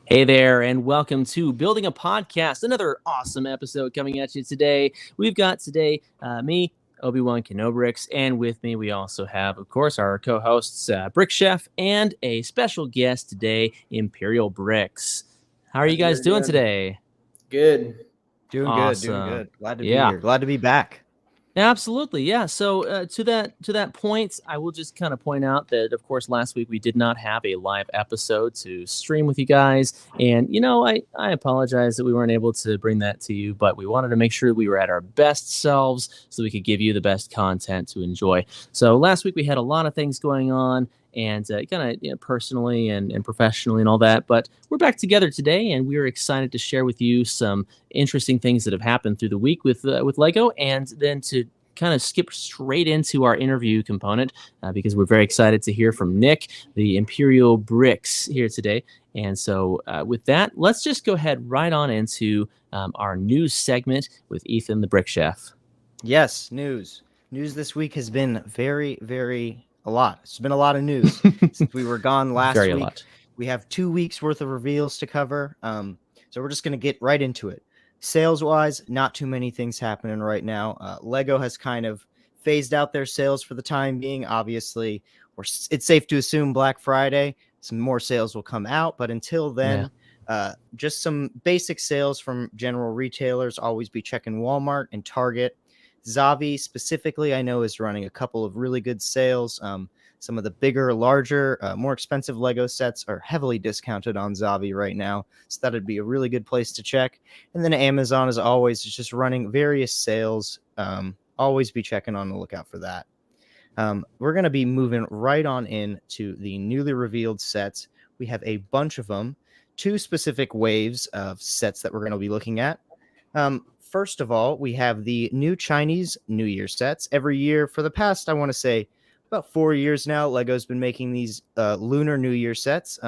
Hey there, and welcome to Building a Podcast, another awesome episode coming at you today. We've got today me, Obi-Wan Kenobrix, and with me we also have, of course, our co-hosts, Brick Chef, and a special guest today, ImperialBrickz. How are you How's you guys guys doing doing? today? Good. Doing good, doing Awesome. good. Glad to be Yeah. here. Glad to be back. Absolutely, yeah. So to that point, I will just kind of point out that, of course, last week we did not have a live episode to stream with you guys, and I apologize that we weren't able to bring that to you, but we wanted to make sure we were at our best selves so we could give you the best content to enjoy. So last week we had a lot of things going on, and kind of personally and professionally and all that, but we're back together today, and we're excited to share with you some interesting things that have happened through the week with Lego, and then to kind of skip straight into our interview component because we're very excited to hear from Nick, the ImperialBrickz, here today. And so with that, let's just go ahead right on into our news segment with Ethan, the Brick Chef. Yes, news. News this week has been a lot. It's been a lot of news since we were gone last week. Lot. We have 2 weeks worth of reveals to cover. So we're just going to get right into it. Sales-wise, not too many things happening right now. Lego has kind of phased out their sales for the time being. Obviously, it's safe to assume Black Friday, some more sales will come out. But until then, just some basic sales from general retailers. Always be checking Walmart and Target. Zavvi specifically, I know, is running a couple of really good sales. Some of the bigger, larger, more expensive Lego sets are heavily discounted on Zavvi right now. So that would be a really good place to check. And then Amazon, as always, is just running various sales. Always be checking on the lookout for that. We're going to be moving right on into the newly revealed sets. We have a bunch of them. 2 specific waves of sets that we're going to be looking at. First of all, we have the new Chinese New Year sets. Every year for the past, I want to say, about 4 years now, Lego's been making these Lunar New Year sets.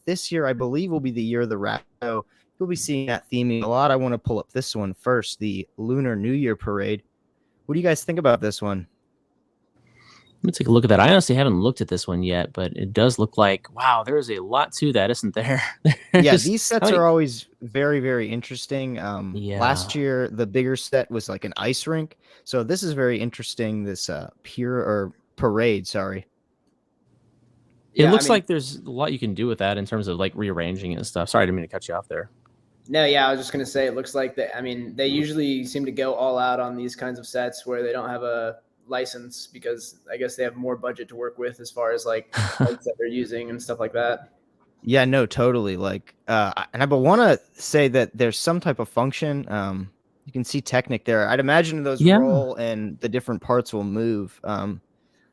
This year, I believe, will be the year of the rat. So you'll be seeing that theming a lot. I want to pull up this one first, the Lunar New Year Parade. What do you guys think about this one? Let me take a look at that. I honestly haven't looked at this one yet, but it does look like, wow, there's a lot to that, isn't there? Yeah, these sets are always very, very interesting. Yeah. Last year, the bigger set was like an ice rink. So this is very interesting, this parade, sorry. It looks like there's a lot you can do with that in terms of like rearranging and stuff. Sorry, I didn't mean to cut you off there. No, yeah, I was just going to say, it looks like that. I mean, they usually seem to go all out on these kinds of sets where they don't have a license because I guess they have more budget to work with as far as like lights that they're using and stuff like that. Yeah, no, totally. Like, and I want to say that there's some type of function. You can see Technic there. I'd imagine those roll and the different parts will move.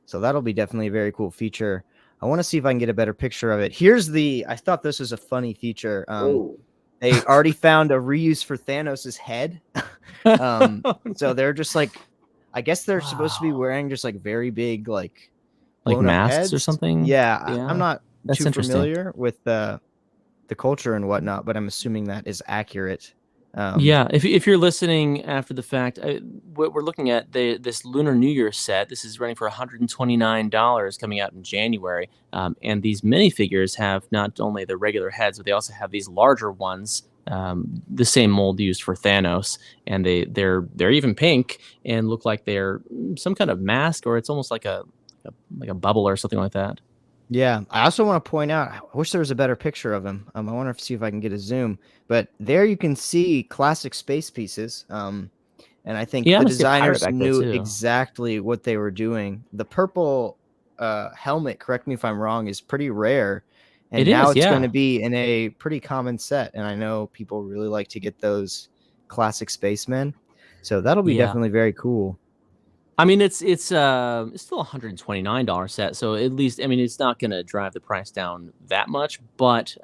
So that'll be definitely a very cool feature. I want to see if I can get a better picture of it. I thought this was a funny feature. They already found a reuse for Thanos' head. So they're just like, I guess they're supposed to be wearing just like very big, like masks heads or something. Yeah. I'm not too familiar with the culture and whatnot, but I'm assuming that is accurate. Yeah, if you're listening after the fact, what we're looking at, this Lunar New Year set, this is running for $129 coming out in January. And these minifigures have not only the regular heads, but they also have these larger ones, the same mold used for Thanos. And they're even pink and look like they're some kind of mask, or it's almost like a bubble or something like that. Yeah, I also want to point out, I wish there was a better picture of him. I want to see if I can get a zoom. But there you can see classic space pieces. And I think the designers knew exactly what they were doing. The purple helmet, correct me if I'm wrong, is pretty rare. And it's going to be in a pretty common set. And I know people really like to get those classic spacemen. So that'll be definitely very cool. I mean, it's still $129 set, so at least, I mean, it's not going to drive the price down that much. But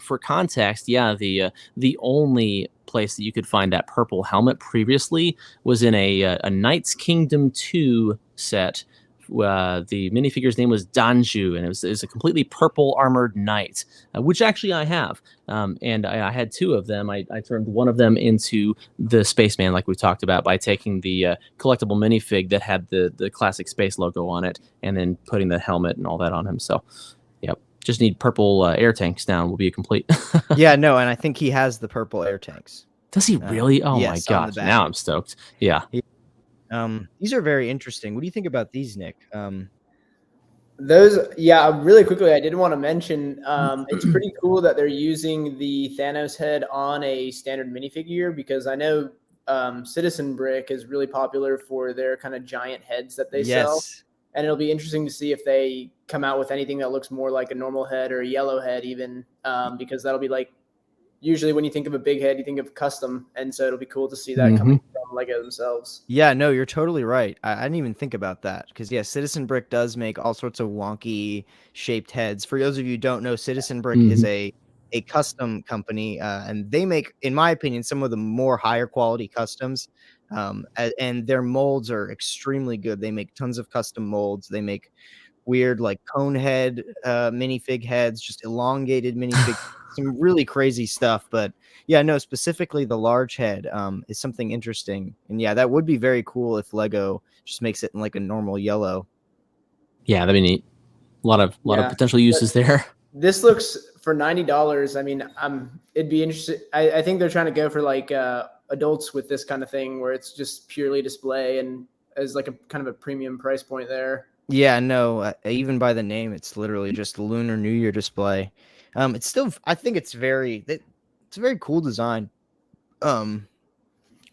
for context, the only place that you could find that purple helmet previously was in a Knights Kingdom 2 set. The minifigure's name was Danju, and it was a completely purple armored knight, which actually I have. And I had 2 of them. I turned one of them into the spaceman, like we talked about, by taking the collectible minifig that had the classic space logo on it, and then putting the helmet and all that on him. So, yep. Just need purple air tanks now. We'll be complete. Yeah, no, and I think he has the purple air tanks. Does he really? Oh my yes, on the gosh! back. Now I'm stoked. Yeah. These are very interesting. What do you think about these, Nick? Those, yeah, really quickly, I did want to mention it's pretty cool that they're using the Thanos head on a standard minifigure, because I know Citizen Brick is really popular for their kind of giant heads that they sell. And it'll be interesting to see if they come out with anything that looks more like a normal head or a yellow head even, because that'll be like, usually when you think of a big head, you think of custom. And so it'll be cool to see that coming from Lego themselves. Yeah, no, you're totally right. I didn't even think about that because, yeah, Citizen Brick does make all sorts of wonky shaped heads. For those of you who don't know, Citizen Brick is a custom company, and they make, in my opinion, some of the more higher quality customs. And their molds are extremely good. They make tons of custom molds. They make weird like cone head minifig heads, just elongated minifig, some really crazy stuff. But yeah, no, specifically the large head is something interesting. And yeah, that would be very cool if Lego just makes it in like a normal yellow. Yeah, that'd be neat. A lot of potential uses there. This looks for $90. I mean, it'd be interesting. I think they're trying to go for like adults with this kind of thing, where it's just purely display and as like a kind of a premium price point there. Yeah, no, even by the name, it's literally just Lunar New Year display. It's still, I think it's a very cool design. I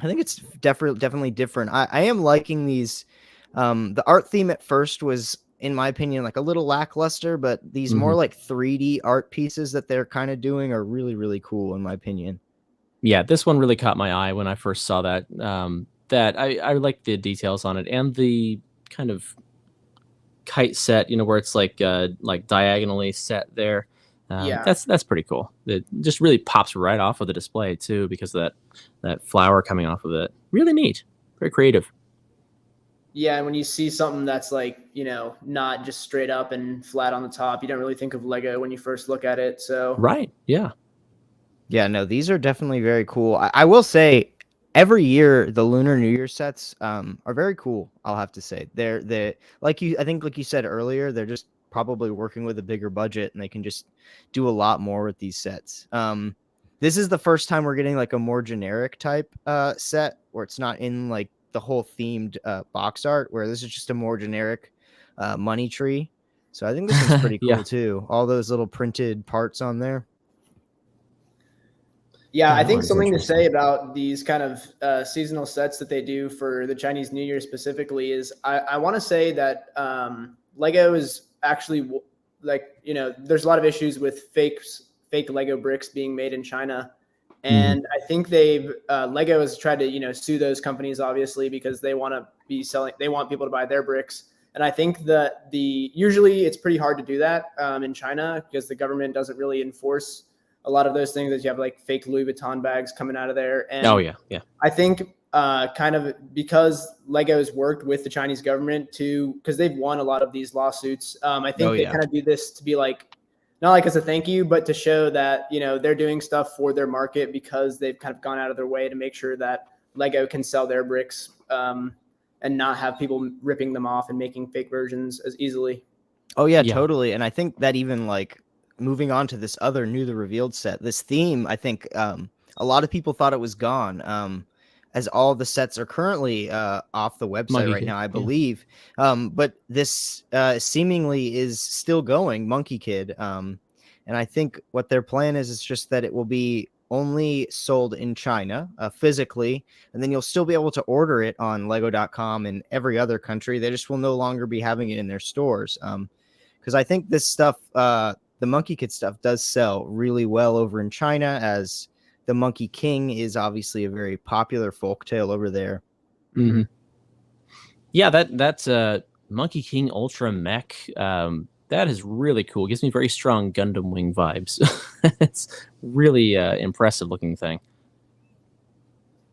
think it's definitely different. I am liking these. The art theme at first was, in my opinion, like a little lackluster, but these more like 3D art pieces that they're kind of doing are really, really cool, in my opinion. Yeah, this one really caught my eye when I first saw that. That I like the details on it and the kind of kite set, where it's like diagonally set there. Yeah, that's pretty cool. It just really pops right off of the display too, because of that flower coming off of it. Really neat, very creative. Yeah, and when you see something that's like, not just straight up and flat on the top, you don't really think of Lego when you first look at it. So right, yeah. Yeah, no, these are definitely very cool. I will say every year the Lunar New Year sets are very cool, I'll have to say. They're like you said earlier, they're just probably working with a bigger budget and they can just do a lot more with these sets. This is the first time we're getting like a more generic type set where it's not in like the whole themed box art, where this is just a more generic money tree. So I think this is pretty cool too. All those little printed parts on there. Yeah, I think something to say about these kind of seasonal sets that they do for the Chinese New Year specifically is I want to say that Lego is actually like, there's a lot of issues with fake Lego bricks being made in China. And I think Lego has tried to, sue those companies, obviously, because they want people to buy their bricks. And I think that usually it's pretty hard to do that in China because the government doesn't really enforce a lot of those things, that you have like fake Louis Vuitton bags coming out of there. And I think kind of because Lego's worked with the Chinese government because they've won a lot of these lawsuits. I think they kind of do this to be like, not like as a thank you, but to show that, they're doing stuff for their market because they've kind of gone out of their way to make sure that Lego can sell their bricks and not have people ripping them off and making fake versions as easily. Oh yeah, totally. And I think that even like, moving on to this other New the Revealed set, this theme, I think a lot of people thought it was gone, as all the sets are currently off the website right now, I believe. But this seemingly is still going, Monkey Kid. And I think what their plan is just that it will be only sold in China physically, and then you'll still be able to order it on lego.com in every other country. They just will no longer be having it in their stores. Because I think this stuff, the Monkey Kid stuff does sell really well over in China, as the Monkey King is obviously a very popular folktale over there. Yeah, that's Monkey King Ultra Mech. That is really cool. It gives me very strong Gundam Wing vibes. It's really impressive looking thing.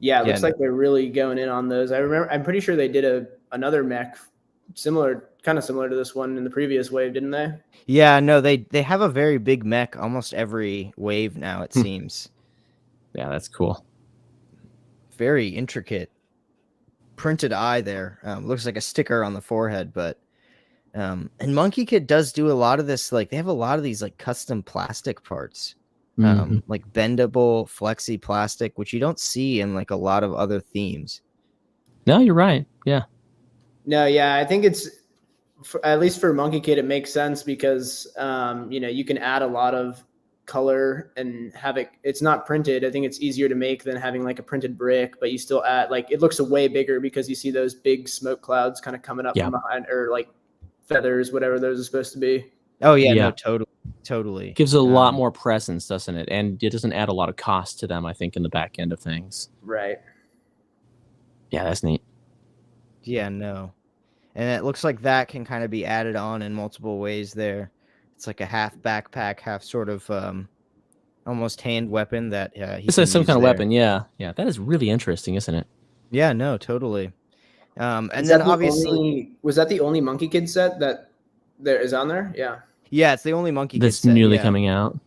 Yeah, it looks like they're really going in on those. I'm pretty sure they did another mech kind of similar to this one in the previous wave, didn't they? Yeah, no, they have a very big mech almost every wave now, it seems. Yeah, that's cool. Very intricate printed eye there. Looks like a sticker on the forehead, but And Monkey Kid does do a lot of this. Like they have a lot of these like custom plastic parts, like bendable flexi plastic, which you don't see in like a lot of other themes. No, you're right. Yeah. No, yeah, I think it's at least for Monkey Kid, it makes sense because you can add a lot of color and have it's not printed. I think it's easier to make than having like a printed brick, but you still add like it looks way bigger because you see those big smoke clouds kind of coming up from behind, or like feathers, whatever those are supposed to be. Oh yeah, no, totally. Gives a lot more presence, doesn't it? And it doesn't add a lot of cost to them, I think, in the back end of things. Right. Yeah, that's neat. Yeah, no. And it looks like that can kind of be added on in multiple ways there. It's like a half backpack, half sort of almost hand weapon that it's some kind of weapon, yeah. Yeah, that is really interesting, isn't it? Yeah, no, totally. And then obviously... was that the only Monkey Kid set that there is on there? Yeah. Yeah, it's the only Monkey Kid that's set, newly coming out.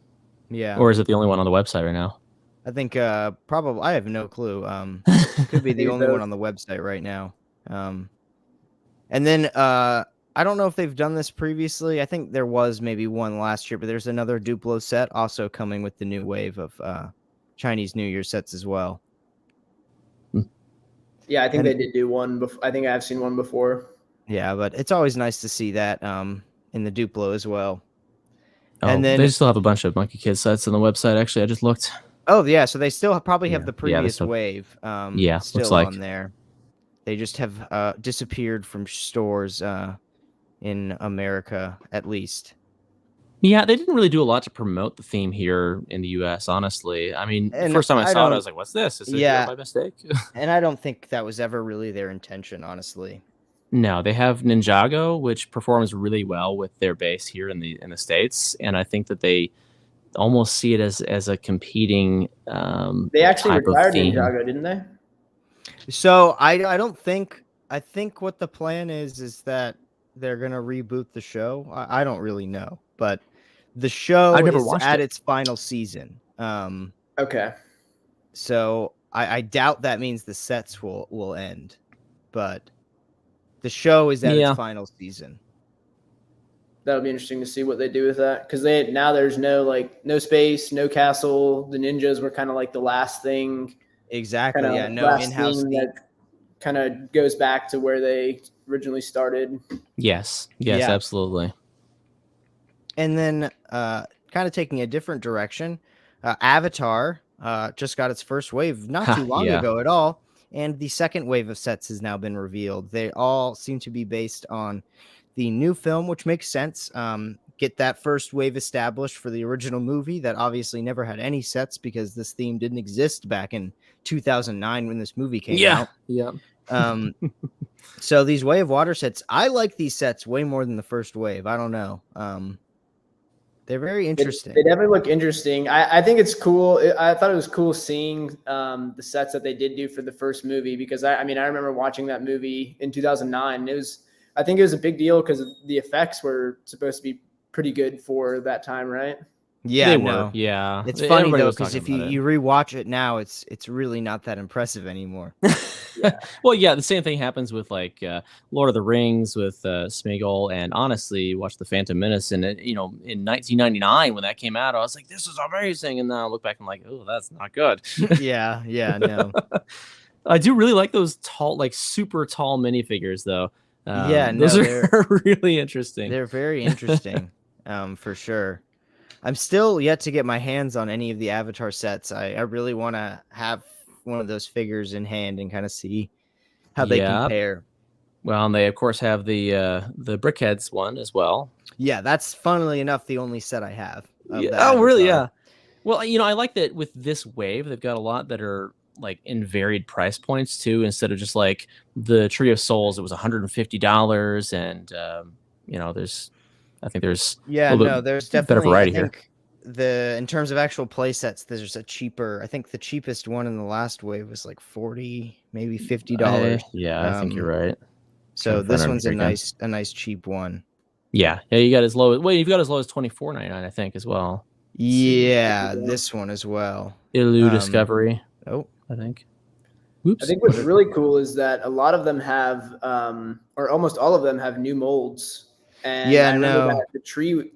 Yeah. Or is it the only one on the website right now? I think probably, I have no clue. Could be the only one on the website right now. And then I don't know if they've done this previously. I think there was maybe one last year, but there's another Duplo set also coming with the new wave of Chinese New Year sets as well. Yeah, I think they did do one. I think I've seen one before. Yeah, but it's always nice to see that in the Duplo as well. Oh, and then they still have a bunch of Monkey Kid sets on the website. Actually, I just looked. Oh yeah, so they still probably have the previous wave. Still looks like on there. They just have disappeared from stores in America, at least. Yeah, they didn't really do a lot to promote the theme here in the U.S., honestly. I mean, the first time I saw it, I was like, what's this? Is it by mistake? And I don't think that was ever really their intention, honestly. No, they have Ninjago, which performs really well with their base here in the States. And I think that they almost see it as a competing they actually retired Ninjago, didn't they? So I don't think, I think what the plan is that they're going to reboot the show. I don't really know, but the show is at its final season. Okay. So I doubt that means the sets will end, but the show is at its final season. That'll be interesting to see what they do with that, because now there's no space, no castle. The ninjas were kind of like the last thing. Exactly. Yeah. No in-house that kind of goes back to where they originally started. Yes, absolutely. And then kind of taking a different direction, Avatar just got its first wave not too long ago at all. And the second wave of sets has now been revealed. They all seem to be based on the new film, which makes sense. Get that first wave established for the original movie that obviously never had any sets because this theme didn't exist back in 2009 when this movie came out. Yeah. So these wave water sets, I like these sets way more than the first wave. I don't know. They're very interesting. They definitely look interesting. I think it's cool. I thought it was cool seeing the sets that they did do for the first movie, because I remember watching that movie in 2009. I think it was a big deal because the effects were supposed to be pretty good for that time, right? Yeah, they were. Yeah. It's funny though, because if you rewatch it now, it's really not that impressive anymore. Well, yeah, the same thing happens with like Lord of the Rings with Smeagol, and honestly, watch The Phantom Menace, and in 1999 when that came out, I was like, this is amazing, and then I look back and I'm like, oh, that's not good. yeah, no. I do really like those tall, like super tall minifigures, though. Those are really interesting. They're very interesting, for sure. I'm still yet to get my hands on any of the Avatar sets. I really want to have one of those figures in hand and kind of see how they compare. Well, and they of course have the Brickheads one as well. Yeah, that's funnily enough the only set I have. Oh, really? Yeah. Well, I like that with this wave, they've got a lot that are like in varied price points too. Instead of just like the Tree of Souls, it was $150, and there's there's definitely better variety here. In terms of actual play sets, there's a cheaper. I think the cheapest one in the last wave was like $40, maybe $50. I think you're right. So this one's a nice cheap one. Yeah, you got as low. You've got as low as $24.99, I think, as well. Yeah, this one as well. Ilu Discovery. Oh, I think. Oops. I think what's really cool is that a lot of them have, or almost all of them have new molds. And Yeah, I remember no. that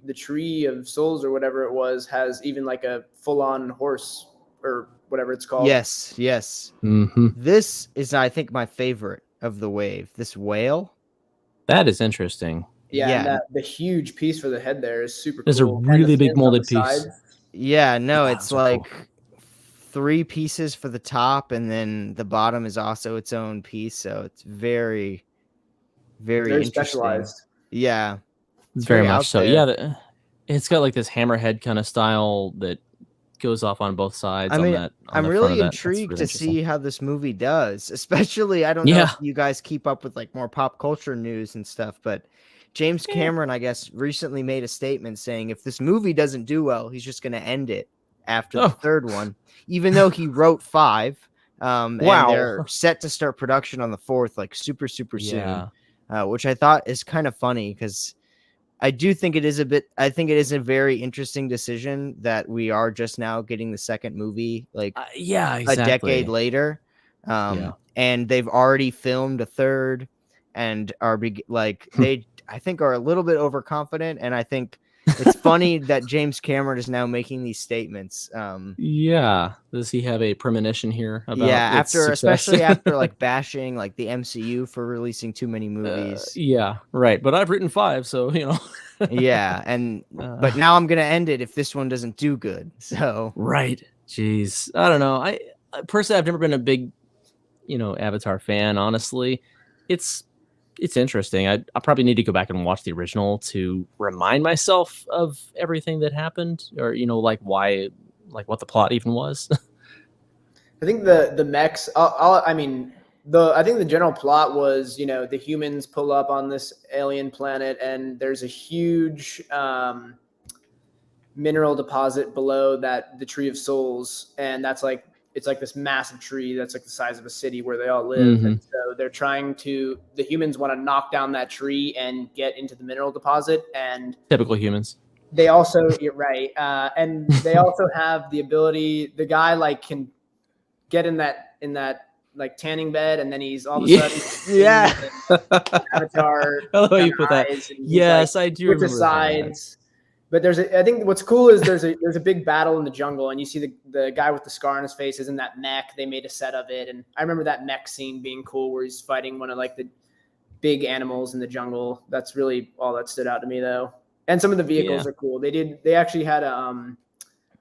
the tree of souls or whatever it was has even like a full-on horse or whatever it's called. Yes. Mm-hmm. This is, I think, my favorite of the wave. This whale. That is interesting. Yeah, Yeah. and the huge piece for the head there is super There's a cool. really And the big fins on molded the piece. sides. Yeah, no, Yeah, it's those are cool. like 3 pieces for the top, and then the bottom is also its own piece. So it's very, very Very interesting. specialized. Yeah, it's Very very much out so. there. Yeah, it's got like this hammerhead kind of style that goes off on both sides. I mean, on I'm the front really of that. That's intrigued really to interesting. see how this movie does. Especially, I don't know Yeah. if you guys keep up with like more pop culture news and stuff, but James Cameron, I guess, recently made a statement saying if this movie doesn't do well, he's just going to end it after the 3rd one, even though he wrote 5. And they're set to start production on the 4th, like super soon, which I thought is kind of funny because I do think it is I think it is a very interesting decision that we are just now getting the 2nd movie, like exactly. a decade later. And they've already filmed a 3rd and are they, I think, are a little bit overconfident. And I think it's funny that James Cameron is now making these statements. Does he have a premonition here about especially after like bashing like the MCU for releasing too many movies? Right. But I've written 5, so but now I'm gonna end it if this one doesn't do good. So right. Jeez, I don't know. I personally, I've never been a big, Avatar fan. Honestly, it's interesting. I probably need to go back and watch the original to remind myself of everything that happened, or like why, like what the plot even was. I think the mechs. I think the general plot was, the humans pull up on this alien planet, and there's a huge mineral deposit below the Tree of Souls, and that's like it's like this massive tree that's like the size of a city where they all live. Mm-hmm. And so the humans want to knock down that tree and get into the mineral deposit. And typical humans. They also, you're right. And they also have the ability, the guy like can get in that like tanning bed, and then he's all of a sudden, Avatar. I love how you put that. Yes, I do remember sides. But I think what's cool is there's a big battle in the jungle, and you see the guy with the scar on his face is in that mech. They made a set of it, and I remember that mech scene being cool where he's fighting one of like the big animals in the jungle. That's really all that stood out to me, though. And some of the vehicles are cool. They actually had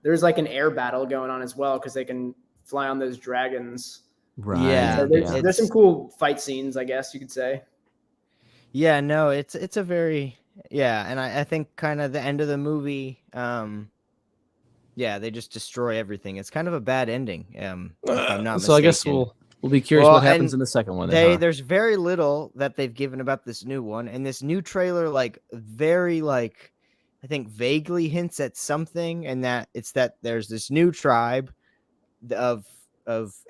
there's like an air battle going on as well because they can fly on those dragons. Right. Yeah. So there's some cool fight scenes, I guess you could say. Yeah, no, it's a very and I think kind of the end of the movie, they just destroy everything. It's kind of a bad ending. If I'm not mistaken. So I guess we'll be curious what happens in the second one. There's very little that they've given about this new one, and this new trailer very I think vaguely hints at something, and that it's that there's this new tribe of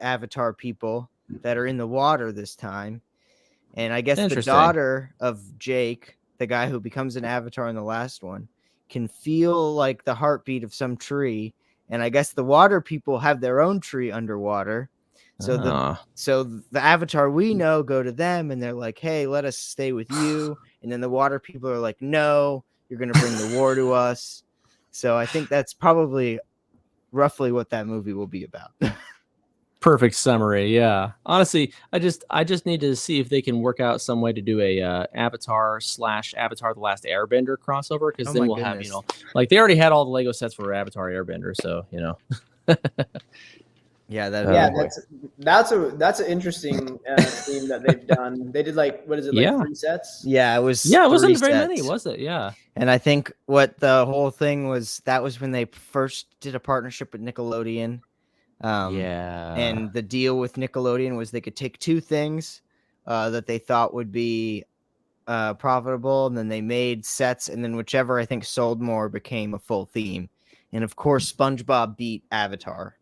Avatar people that are in the water this time, and I guess the daughter of Jake, the guy who becomes an Avatar in the last one, can feel like the heartbeat of some tree, and I guess the water people have their own tree underwater. So the Avatar we know go to them, and they're like, "Hey, let us stay with you." And then the water people are like, "No, you're going to bring the war to us." So I think that's probably roughly what that movie will be about. Perfect summary. Yeah. Honestly, I just need to see if they can work out some way to do a Avatar / Avatar: The Last Airbender crossover, because then we'll have, like they already had all the Lego sets for Avatar Airbender, so that's an interesting theme that they've done. They did 3 sets. Yeah, it was. Yeah, it wasn't very many, was it? Yeah. And I think what the whole thing was, that was when they first did a partnership with Nickelodeon. And the deal with Nickelodeon was they could take 2 things that they thought would be profitable, and then they made sets, and then whichever I think sold more became a full theme. And of course, SpongeBob beat Avatar.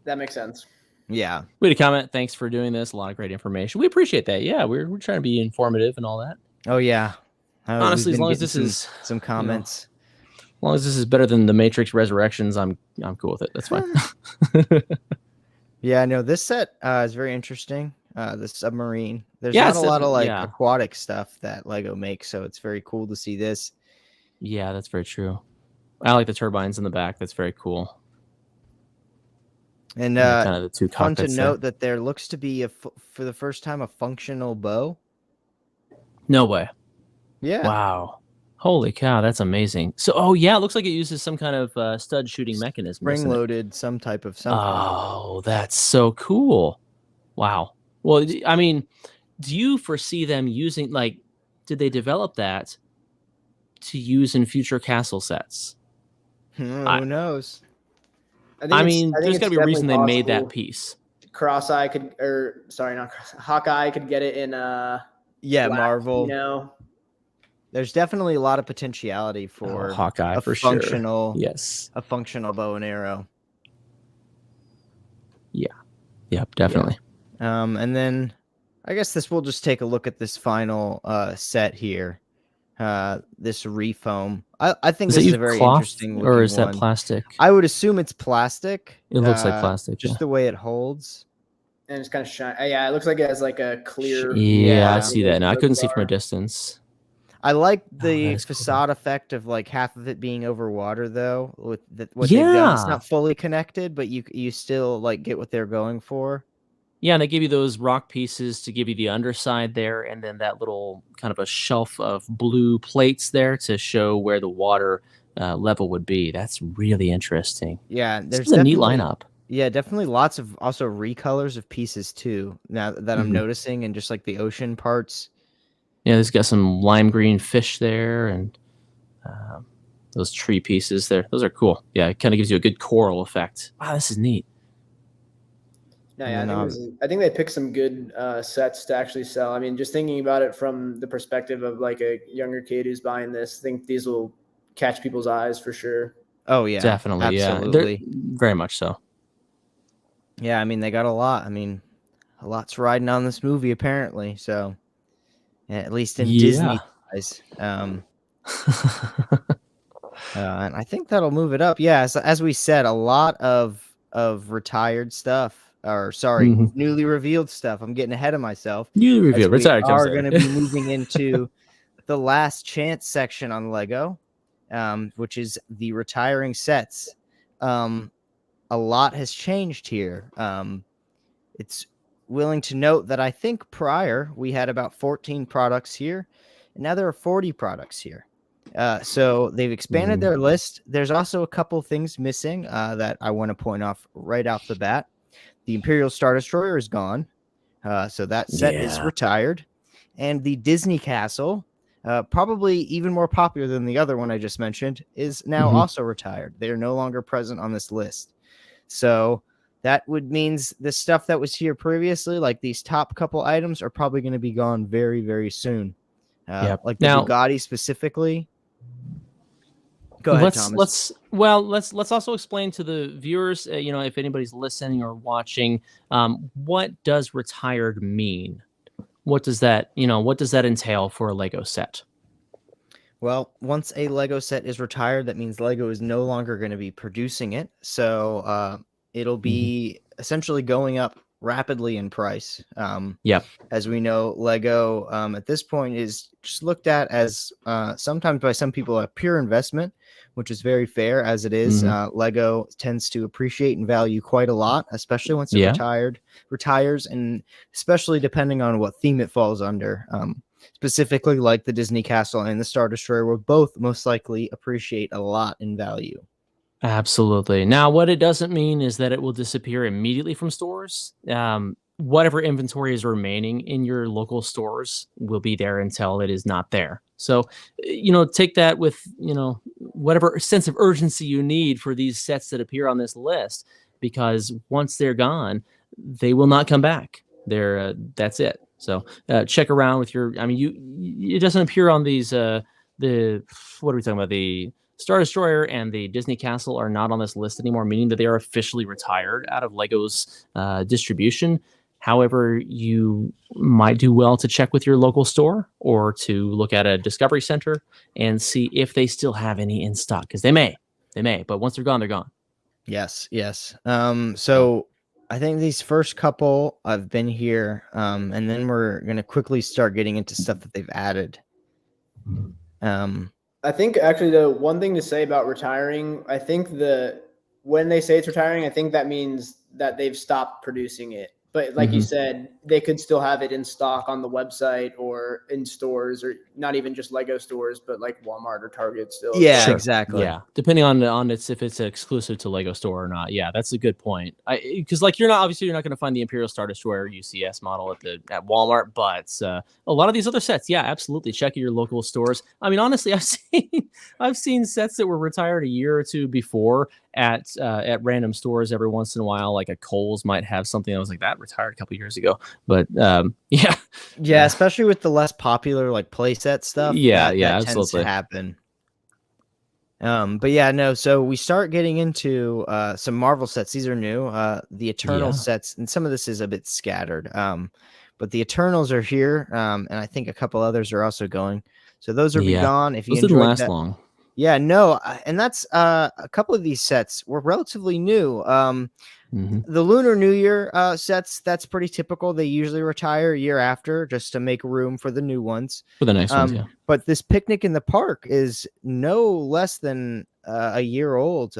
That makes sense. Yeah. We had a comment. Thanks for doing this. A lot of great information. We appreciate that. Yeah, we're trying to be informative and all that. Oh yeah. Honestly, as long as this is some comments. As long as this is better than the Matrix Resurrections, I'm cool with it. That's fine. Yeah, no, this set is very interesting. the submarine. There's not a lot of like yeah. aquatic stuff that Lego makes, so it's very cool to see this. Yeah, that's very true. I like the turbines in the back. That's very cool. And kind of the two fun to cockpits note that there looks to be for the first time a functional bow. No way. Yeah. Wow. Holy cow, that's amazing. So, oh yeah, it looks like it uses some kind of stud shooting mechanism. Spring-loaded, some type of something. Oh, that's so cool. Wow. Well, I mean, do you foresee them using, like, did they develop that to use in future castle sets? Who knows? I mean, there's got to be a reason they made that piece. Hawkeye could get it in Black, Marvel. You know, there's definitely a lot of potentiality for Hawkeye for functional, sure. Yes, a functional bow and arrow. Yeah. Yep, definitely. Yeah. And then I guess we'll just take a look at this final set here. This refoam. I think this is a very interesting looking or is one. that plastic? I would assume it's plastic. It looks like plastic. Just the way it holds. And it's kind of shiny. Yeah, it looks like it has like a clear. Yeah, I see that. Now I couldn't see from a distance. I like the facade effect of like half of it being over water, though. With what they've Yeah. done, it's not fully connected, but you still like get what they're going for. Yeah, and they give you those rock pieces to give you the underside there, and then that little kind of a shelf of blue plates there to show where the water level would be. That's really interesting. Yeah, there's a neat lineup. Yeah, definitely lots of also recolors of pieces too. Now that I'm noticing, and just like the ocean parts. Yeah, there's got some lime green fish there, and those tree pieces there. Those are cool. Yeah, it kind of gives you a good coral effect. Wow, this is neat. Yeah, I think they picked some good sets to actually sell. I mean, just thinking about it from the perspective of like a younger kid who's buying this, I think these will catch people's eyes for sure. Oh yeah, definitely, absolutely. Yeah, very much so. Yeah, I mean they got a lot. I mean, a lot's riding on this movie apparently. So, at least in Disney eyes. And I think that'll move it up. Yeah, as we said, a lot of retired stuff. Or sorry, newly revealed stuff. I'm getting ahead of myself. Newly revealed, retired. We are going to be moving into the last chance section on Lego, which is the retiring sets. A lot has changed here. It's willing to note that I think prior we had about 14 products here, and now there are 40 products here. So they've expanded their list. There's also a couple things missing that I want to point off right off the bat. The Imperial Star Destroyer is gone, so that set is retired. And the Disney Castle, probably even more popular than the other one I just mentioned, is now also retired. They are no longer present on this list. So that would means the stuff that was here previously, like these top couple items, are probably going to be gone very, very soon. Like the Bugatti specifically. Go ahead, Thomas. Let's also explain to the viewers, if anybody's listening or watching, what does retired mean? What does that entail for a Lego set? Well, once a Lego set is retired, that means Lego is no longer going to be producing it. So it'll be essentially going up rapidly in price. As we know, Lego at this point is just looked at as sometimes by some people a pure investment, which is very fair as it is. Lego tends to appreciate and value quite a lot, especially once it retires, and especially depending on what theme it falls under. Specifically, like the Disney Castle and the Star Destroyer will both most likely appreciate a lot in value. Absolutely. Now, what it doesn't mean is that it will disappear immediately from stores. Whatever inventory is remaining in your local stores will be there until it is not there. So, take that with, whatever sense of urgency you need for these sets that appear on this list, because once they're gone, they will not come back. That's it. So check around with it doesn't appear on these, what are we talking about? The Star Destroyer and the Disney Castle are not on this list anymore, meaning that they are officially retired out of Lego's distribution. However, you might do well to check with your local store or to look at a Discovery Center and see if they still have any in stock, because they may, but once they're gone, they're gone. Yes. So I think these first couple have been here, and then we're gonna quickly start getting into stuff that they've added. I think actually the one thing to say about retiring, I think when they say it's retiring, I think that means that they've stopped producing it. But like you said, they could still have it in stock on the website or in stores, or not even just Lego stores, but like Walmart or Target still. Yeah, Sure. exactly. Yeah, depending on if it's exclusive to Lego Store or not. Yeah, that's a good point. Because like you're not going to find the Imperial Star Destroyer UCS model at Walmart, but a lot of these other sets, yeah, absolutely. Check at your local stores. I mean, honestly, I've seen sets that were retired a year or two before at random stores every once in a while. Like a Kohl's might have something that was like that retired a couple years ago. But yeah, especially with the less popular like playset stuff. Yeah, that absolutely tends to happen. But yeah, no. So we start getting into some Marvel sets. These are new. The Eternal sets, and some of this is a bit scattered. But the Eternals are here, and I think a couple others are also going. So those will be gone. If you those didn't enjoyed last that, long. yeah, no, and that's a couple of these sets were relatively new. The Lunar New Year sets, that's pretty typical. They usually retire a year after just to make room for the new ones. For the next ones, yeah. But this Picnic in the Park is no less than a year old.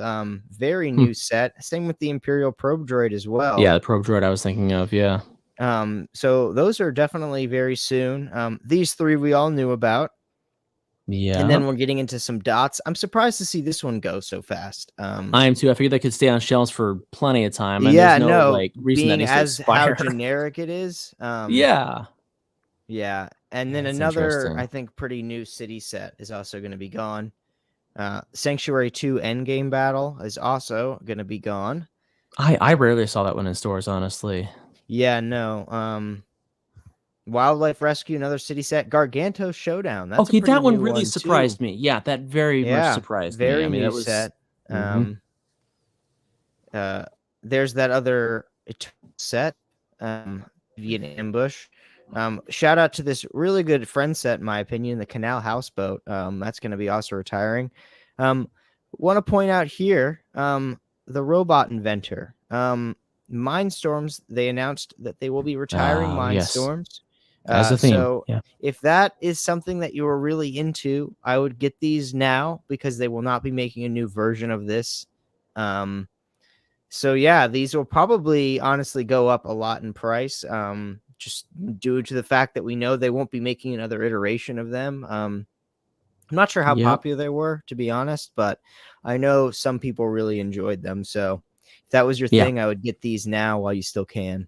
Very new set. Same with the Imperial Probe Droid as well. Yeah, the Probe Droid I was thinking of, yeah. So those are definitely very soon. These three we all knew about. Yeah. And then we're getting into some dots. I'm surprised to see this one go so fast. I am too. I figured they could stay on shelves for plenty of time. And yeah, there's no like reason that needs to expire. How generic it is. Yeah. Yeah. And then another, I think, pretty new city set is also going to be gone. Sanctuary 2 Endgame Battle is also going to be gone. I rarely saw that one in stores, honestly. Yeah, no. Wildlife Rescue, another city set. Garganto Showdown. That's okay, that one really one surprised too. me. Yeah, that very much surprised me. Very I mean, new that was set. There's that other set. Via an ambush. Shout out to this really good friend set, in my opinion, the Canal Houseboat. That's going to be also retiring. Want to point out here, the Robot Inventor. Mindstorms, they announced that they will be retiring Mindstorms. As a theme. So if that is something that you are really into, I would get these now because they will not be making a new version of this. So yeah, these will probably honestly go up a lot in price. Just due to the fact that we know they won't be making another iteration of them. I'm not sure how popular they were, to be honest, but I know some people really enjoyed them. So if that was your thing, I would get these now while you still can.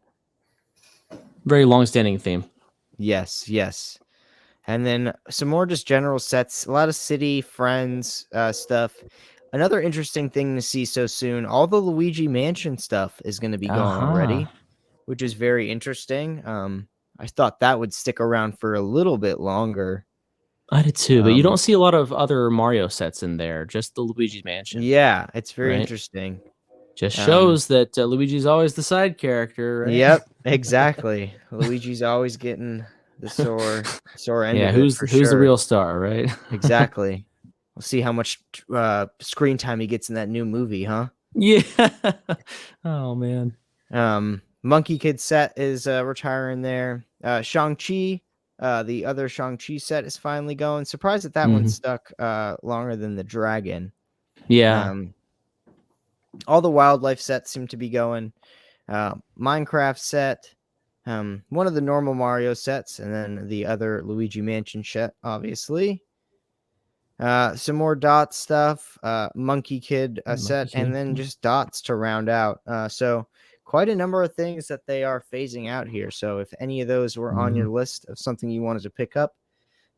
Very long-standing theme. Yes, yes. And then some more just general sets, a lot of city friends stuff. Another interesting thing to see so soon, all the Luigi Mansion stuff is going to be gone already, which is very interesting. I thought that would stick around for a little bit longer. I did too, but you don't see a lot of other Mario sets in there, just the Luigi's Mansion. Yeah, it's very interesting. Just shows that Luigi's always the side character, right? Yep, exactly. Luigi's always getting the sore end. Yeah, who's the real star, right? Exactly. We'll see how much screen time he gets in that new movie, huh? Yeah. Oh man. Monkey Kid set is retiring there. Shang-Chi, the other Shang-Chi set is finally going. Surprised that one stuck longer than the dragon. Yeah. All the wildlife sets seem to be going. Minecraft set, one of the normal Mario sets, and then the other Luigi Mansion set, obviously. Some more dot stuff, Monkey Kid set, and then just dots to round out. So quite a number of things that they are phasing out here. So if any of those were on your list of something you wanted to pick up,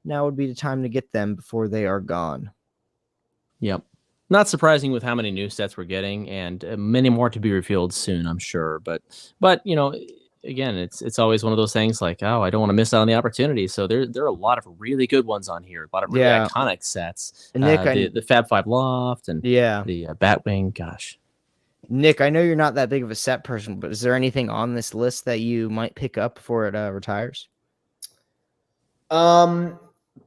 now would be the time to get them before they are gone. Yep. Not surprising with how many new sets we're getting, and many more to be revealed soon, I'm sure. But you know, again, it's always one of those things like, oh, I don't want to miss out on the opportunity. So there are a lot of really good ones on here, a lot of really iconic sets. And Nick, the Fab Five Loft and the Batwing. Gosh, Nick, I know you're not that big of a set person, but is there anything on this list that you might pick up before it retires?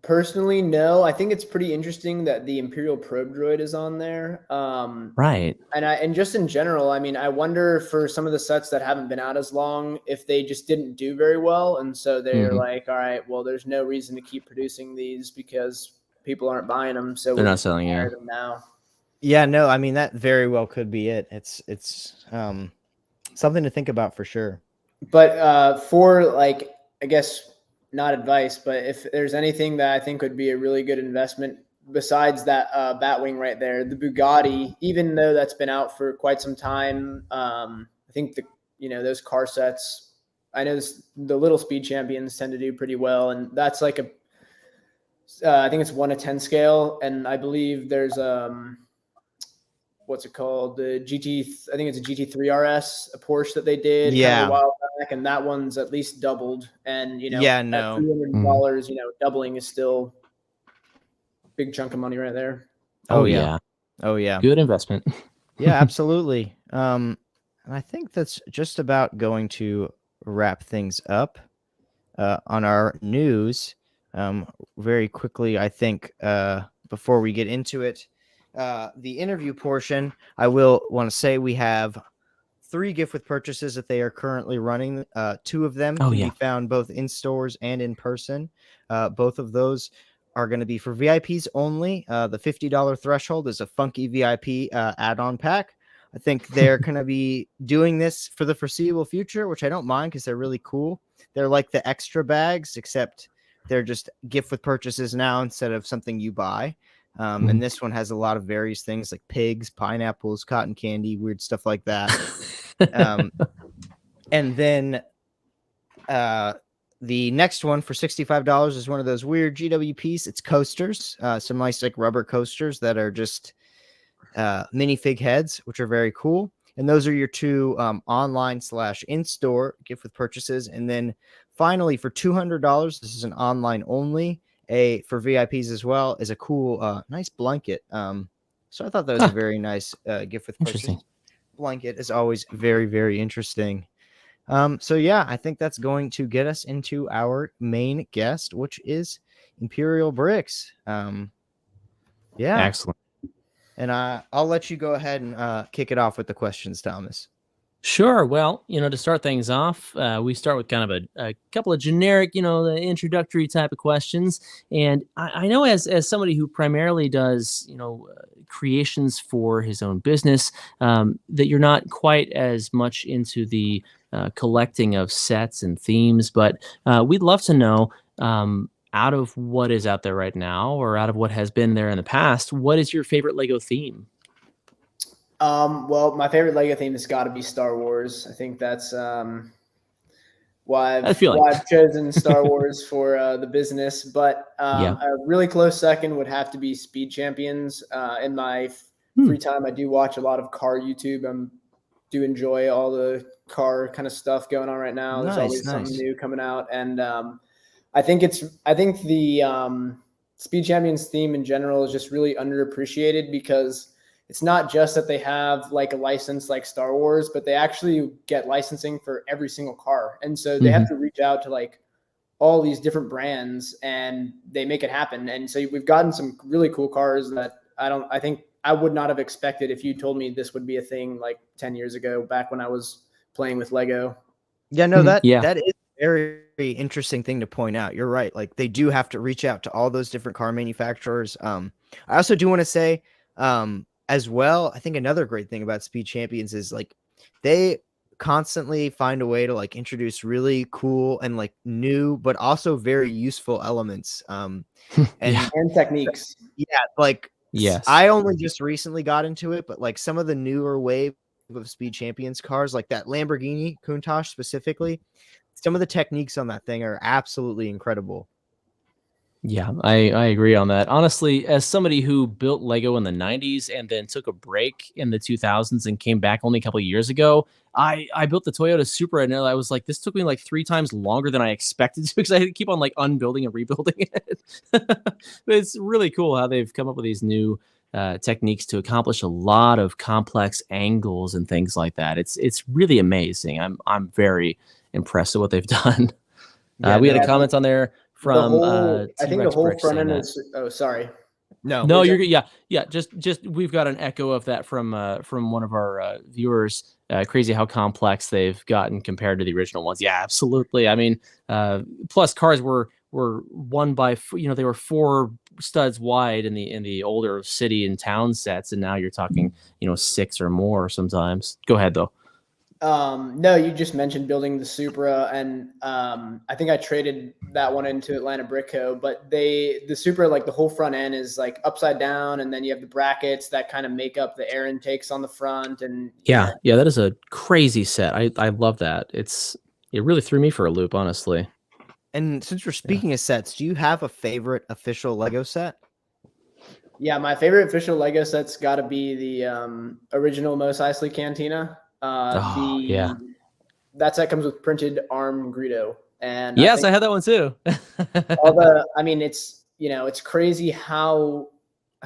Personally, no. I think it's pretty interesting that the Imperial Probe Droid is on there. Right. And just in general, I mean, I wonder for some of the sets that haven't been out as long if they just didn't do very well, and so they're like, all right, well, there's no reason to keep producing these because people aren't buying them, so they're not selling them now. Yeah, no, I mean that very well could be it. It's something to think about for sure. But for like, I guess not advice, but if there's anything that I think would be a really good investment besides that Batwing right there, the Bugatti, even though that's been out for quite some time, I think those car sets, I know the little speed champions tend to do pretty well, and that's like I think it's 1/10 scale, and I believe there's what's it called? The GT, I think it's a GT3 RS, a Porsche that they did kind of a while back, and that one's at least doubled. And $300, doubling is still a big chunk of money right there. Oh yeah. Good investment. Yeah, absolutely. And I think that's just about going to wrap things up on our news. Very quickly, I think, before we get into it, the interview portion, I will want to say we have 3 gift with purchases that they are currently running. 2 of them can be found both in stores and in person. Both of those are going to be for VIPs only. The $50 threshold is a funky VIP add-on pack. I think they're going to be doing this for the foreseeable future, which I don't mind because they're really cool. They're like the extra bags, except they're just gift with purchases now instead of something you buy. And this one has a lot of various things like pigs, pineapples, cotton candy, weird stuff like that. And then the next one for $65 is one of those weird GWPs. It's coasters, some nice like rubber coasters that are just minifig heads, which are very cool. And those are your 2 online / in-store gift with purchases. And then finally, for $200, this is an online only. For VIPs as well, is a cool, nice blanket. So I thought that was a very nice gift with purchase. Blanket is always very, very interesting. So yeah, I think that's going to get us into our main guest, which is ImperialBrickz. Yeah, excellent. And I'll let you go ahead and kick it off with the questions, Thomas. Sure. Well, to start things off, we start with kind of a couple of generic, the introductory type of questions. And I know as somebody who primarily does, creations for his own business, that you're not quite as much into the collecting of sets and themes, but we'd love to know, out of what is out there right now or out of what has been there in the past, what is your favorite Lego theme? Well, my favorite Lego theme has got to be Star Wars. I think that's why I've chosen Star Wars for the business. But a really close second would have to be Speed Champions. In my free time, I do watch a lot of car YouTube. I do enjoy all the car kind of stuff going on right now. There's always something new coming out, and I think the Speed Champions theme in general is just really underappreciated because it's not just that they have like a license like Star Wars, but they actually get licensing for every single car. And so they have to reach out to like all these different brands and they make it happen. And so we've gotten some really cool cars that I think I would not have expected if you told me this would be a thing like 10 years ago, back when I was playing with Lego. Yeah, no, that is a very interesting thing to point out. You're right. Like they do have to reach out to all those different car manufacturers. I also do want to say, as well, I think another great thing about Speed Champions is like they constantly find a way to like introduce really cool and like new, but also very useful elements. And techniques. Yeah, like yes, I only just recently got into it, but like some of the newer wave of Speed Champions cars, like that Lamborghini Countach specifically, some of the techniques on that thing are absolutely incredible. Yeah, I agree on that. Honestly, as somebody who built Lego in the 90s and then took a break in the 2000s and came back only a couple of years ago, I built the Toyota Supra and I was like, this took me like 3 times longer than I expected to because I had to keep on like unbuilding and rebuilding it. But it's really cool how they've come up with these new techniques to accomplish a lot of complex angles and things like that. It's really amazing. I'm very impressed with what they've done. We had a comment on there from I think the T-Rex whole Brick front saying end that. is. Oh, sorry. No, you're good. Yeah. Just we've got an echo of that from one of our viewers. Crazy how complex they've gotten compared to the original ones. Yeah, absolutely. I mean, plus cars were one by they were 4 studs wide in the older city and town sets, and now you're talking 6 or more sometimes. Go ahead though. No, you just mentioned building the Supra, and I think I traded that one into Atlanta Brick Co. But the Supra, like the whole front end is like upside down, and then you have the brackets that kind of make up the air intakes on the front. And yeah, that is a crazy set. I love that. It really threw me for a loop, honestly. And since we're speaking of sets, do you have a favorite official Lego set? Yeah, my favorite official Lego set's got to be the original Mos Eisley Cantina. Yeah. That set comes with printed arm Greedo, and yes, I had that one too. I mean, it's it's crazy how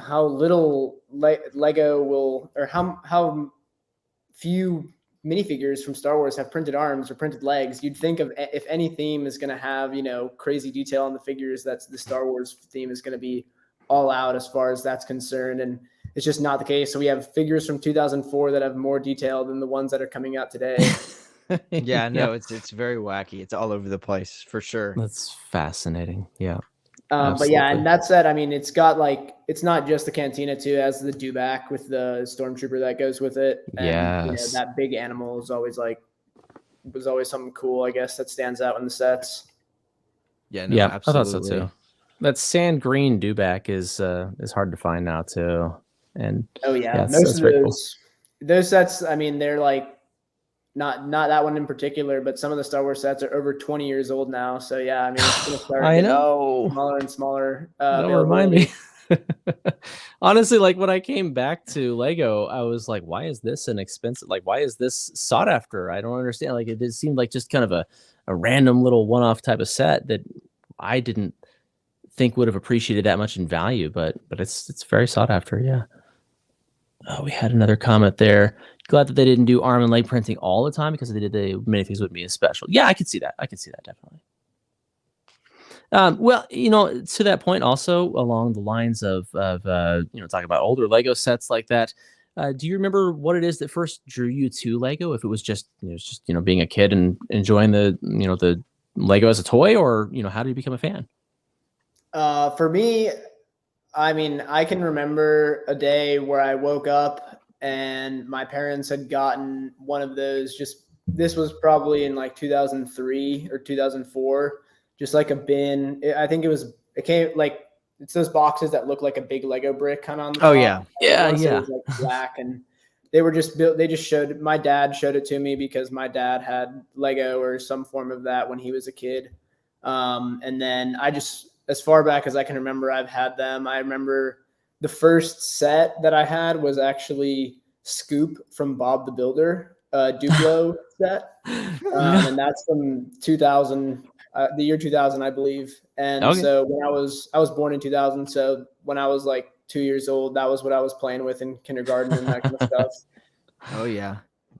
little Lego will, or how few minifigures from Star Wars have printed arms or printed legs. You'd think of, if any theme is going to have crazy detail on the figures, that's the Star Wars theme is going to be all out as far as that's concerned, and it's just not the case. So we have figures from 2004 that have more detail than the ones that are coming out today. Yeah, no, it's very wacky. It's all over the place for sure. That's fascinating. Yeah. But yeah, and that said, I mean, it's got it's not just the Cantina too, it has the dewback with the Stormtrooper that goes with it. And that big animal is always was always something cool, I guess, that stands out in the sets. Yeah, no, absolutely. I thought so too. That sand green dewback is hard to find now too. And most of those sets, I mean, they're like not that one in particular, but some of the Star Wars sets are over 20 years old now. So yeah, I mean, it's gonna start smaller and smaller. Don't remind me. Honestly, like when I came back to Lego, I was like, why is this inexpensive? Like, why is this sought after? I don't understand. Like, it seemed like just kind of a random little one-off type of set that I didn't think would have appreciated that much in value, but it's very sought after. Yeah. Oh, we had another comment there. Glad that they didn't do arm and leg printing all the time, because if they did, minifigs wouldn't be as special. Yeah, I could see that. Definitely. Well, to that point, also along the lines of talking about older Lego sets like that, do you remember what it is that first drew you to Lego? If it was just being a kid and enjoying the Lego as a toy, or how did you become a fan? For me, I mean, I can remember a day where I woke up and my parents had gotten one of those. This was probably in like 2003 or 2004. Just like a bin. I think it came like, it's those boxes that look like a big Lego brick kind of on the top. Yeah. It was like black, and they were just built. They just my dad showed it to me because my dad had Lego or some form of that when he was a kid. And then as far back as I can remember, I've had them. I remember the first set that I had was actually Scoop from Bob the Builder, Duplo set. And that's from 2000. The year 2000, I believe. And so when I was born in 2000. So when I was like 2 years old, that was what I was playing with in kindergarten and that kind of stuff. Oh yeah.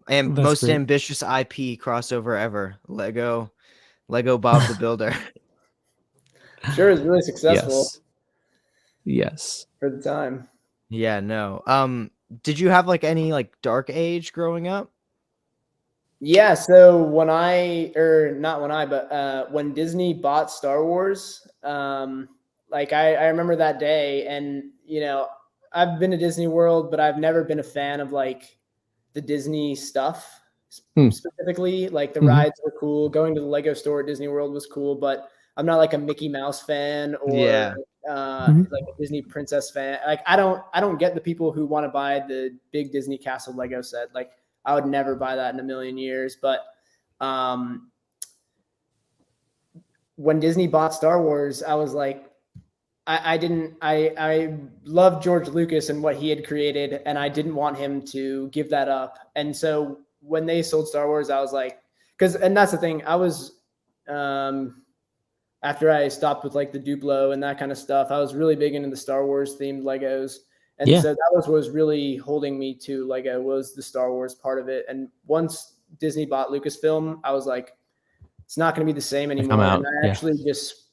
And that's most great. Ambitious IP crossover ever. Lego Bob the Builder. Sure, it's really successful. Yes. For the time. Yeah, no. Did you have like any like dark age growing up? Yeah, so when Disney bought Star Wars, like I remember that day, and I've been to Disney World, but I've never been a fan of like the Disney stuff specifically. Like the rides were cool. Going to the Lego store at Disney World was cool, but I'm not like a Mickey Mouse fan or like a Disney princess fan. Like I don't get the people who want to buy the big Disney Castle Lego set. Like I would never buy that in a million years. But when Disney bought Star Wars, I was like, I loved George Lucas and what he had created, and I didn't want him to give that up. And so when they sold Star Wars, I was like, and that's the thing, I was, after I stopped with like the Duplo and that kind of stuff, I was really big into the Star Wars themed Legos. And so that was what was really holding me to Lego, was the Star Wars part of it. And once Disney bought Lucasfilm, I was like, it's not going to be the same anymore. And I actually just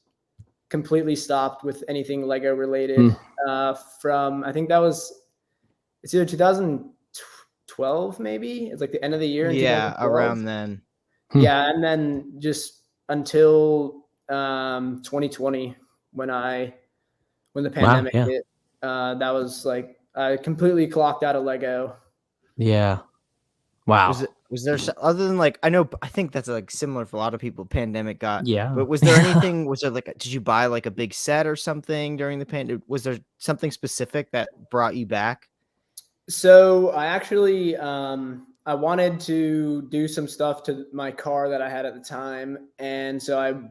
completely stopped with anything Lego related from, I think it's either 2012 maybe. It's like the end of the year. In Yeah, 2012. around then. Yeah, and then just until 2020 when the pandemic hit. That was like I completely clocked out of Lego. Yeah. Wow. Was there other than like I think that's like similar for a lot of people pandemic got. Yeah. But was there anything did you buy like a big set or something during the pandemic? Was there something specific that brought you back? So I actually I wanted to do some stuff to my car that I had at the time, and so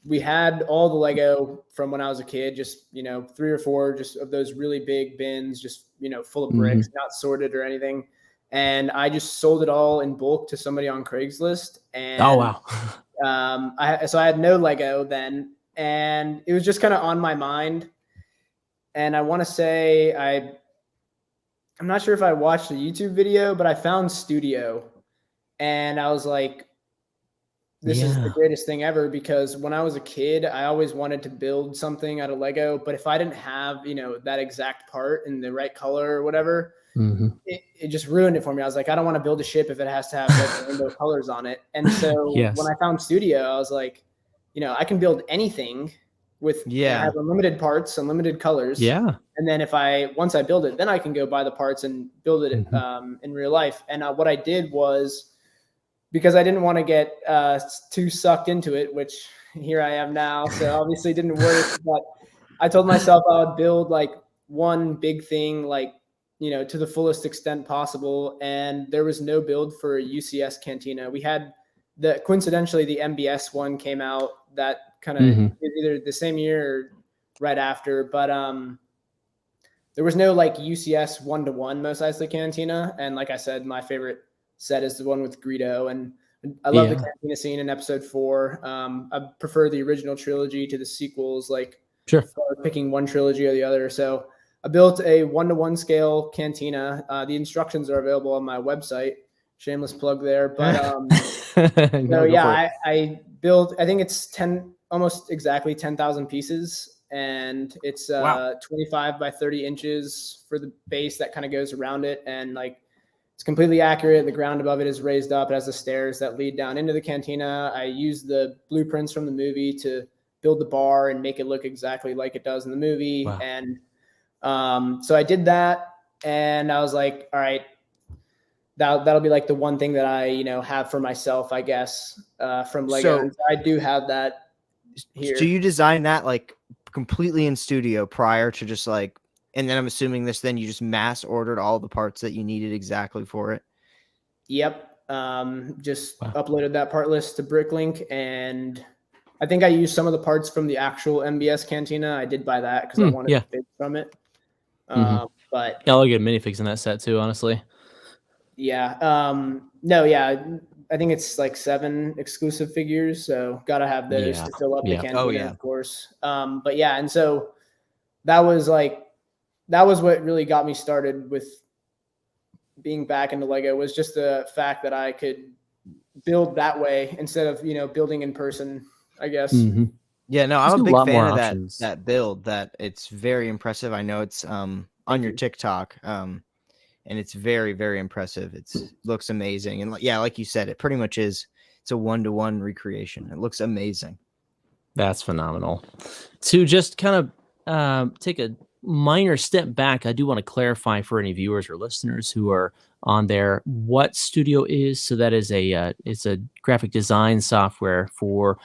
we had all the Lego from when I was a kid, just 3 or 4 just of those really big bins, just full of bricks, not sorted or anything. And I just sold it all in bulk to somebody on Craigslist. And oh wow. So I had no Lego then, and it was just kind of on my mind. And I want to say I'm not sure if I watched a YouTube video, but I found Studio, and I was like, this is the greatest thing ever, because when I was a kid, I always wanted to build something out of Lego, but if I didn't have, that exact part in the right color or whatever, it just ruined it for me. I was like, I don't want to build a ship if it has to have like rainbow colors on it. And so when I found Studio, I was like, I can build anything with have unlimited parts, unlimited colors. Yeah. And then once I build it, then I can go buy the parts and build it in real life. And what I did was, because I didn't want to get too sucked into it, which here I am now. So obviously it didn't work, but I told myself I would build like one big thing, like, to the fullest extent possible. And there was no build for a UCS Cantina. We had coincidentally, the MBS one came out that kind of either the same year or right after, but there was no like UCS 1-to-1 Mos Eisley Cantina. And like I said, my favorite set is the one with Greedo, and I love the Cantina scene in episode 4. I prefer the original trilogy to the sequels, like picking one trilogy or the other. So I built a 1-to-1 scale Cantina. The instructions are available on my website. Shameless plug there. But I built, I think it's almost exactly 10,000 pieces, and it's 25 by 30 inches for the base that kind of goes around it, and like it's completely accurate. The ground above it is raised up. It has the stairs that lead down into the cantina. I used the blueprints from the movie to build the bar and make it look exactly like it does in the movie. Wow. And so I did that, and I was like, all right, that'll be like the one thing that I, have for myself, I guess, from Lego. So I do have that here. So you designed that like completely in Studio prior to just like, and then I'm assuming then you just mass ordered all the parts that you needed exactly for it. Yep. Just uploaded that part list to Bricklink, and I think I used some of the parts from the actual MBS Cantina. I did buy that because I wanted to fix from it. But I'll get minifigs in that set too, honestly. Yeah. I think it's like 7 exclusive figures, so gotta have those to fill up the cantina, of course. But yeah, and so that was what really got me started with being back into Lego, was just the fact that I could build that way instead of building in person, I guess. Yeah, no, I'm a big fan of that build. That it's very impressive. I know it's on your TikTok. And it's very, very impressive. It looks amazing. And like you said, it pretty much is. It's a 1-to-1 recreation. It looks amazing. That's phenomenal. To just kind of take a minor step back, I do want to clarify for any viewers or listeners who are on there what Studio is. So that is it's a graphic design software for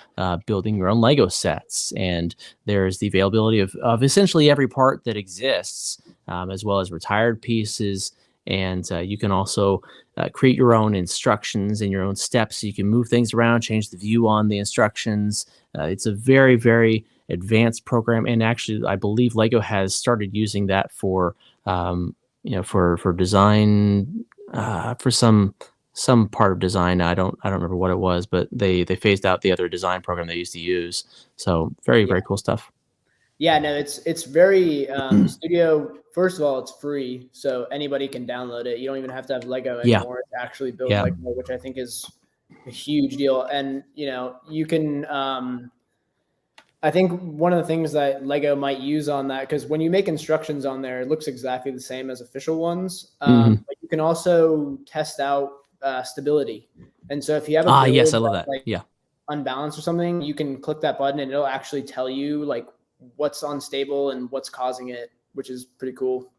building your own Lego sets. And there's the availability of essentially every part that exists, as well as retired pieces. And you can also create your own instructions and your own steps. So you can move things around, change the view on the instructions. It's a very, very advanced program. And actually, I believe Lego has started using that for design, for some part of design. I don't remember what it was, but they phased out the other design program they used to use. So very, very cool stuff. Yeah, no, it's very Studio. First of all, it's free, so anybody can download it. You don't even have to have Lego anymore to actually build Lego, which I think is a huge deal. And you can I think one of the things that Lego might use on that, because when you make instructions on there, it looks exactly the same as official ones. But you can also test out stability. And so if you have a build yes, I love that. like Yeah. unbalanced or something, you can click that button and it'll actually tell you like what's unstable and what's causing it, which is pretty cool.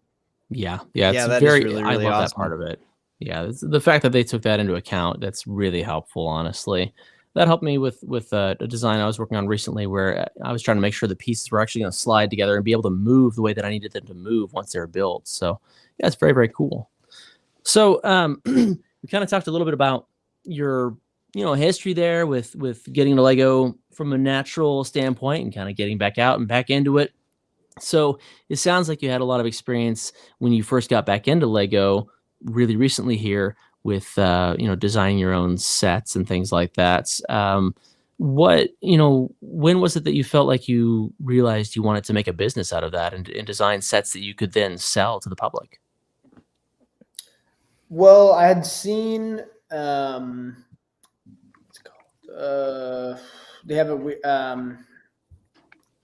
Yeah. It's that very, is really, I really love awesome. that part of it. Yeah. The fact that they took that into account, that's really helpful, honestly. That helped me with a design I was working on recently where I was trying to make sure the pieces were actually going to slide together and be able to move the way that I needed them to move once they're built. So yeah, it's very, very cool. So we kind of talked a little bit about your history there with getting to Lego from a natural standpoint and kind of getting back out and back into it. So it sounds like you had a lot of experience when you first got back into Lego really recently here with designing your own sets and things like that. When was it that you felt like you realized you wanted to make a business out of that and design sets that you could then sell to the public? Well, I had seen what's it called? They have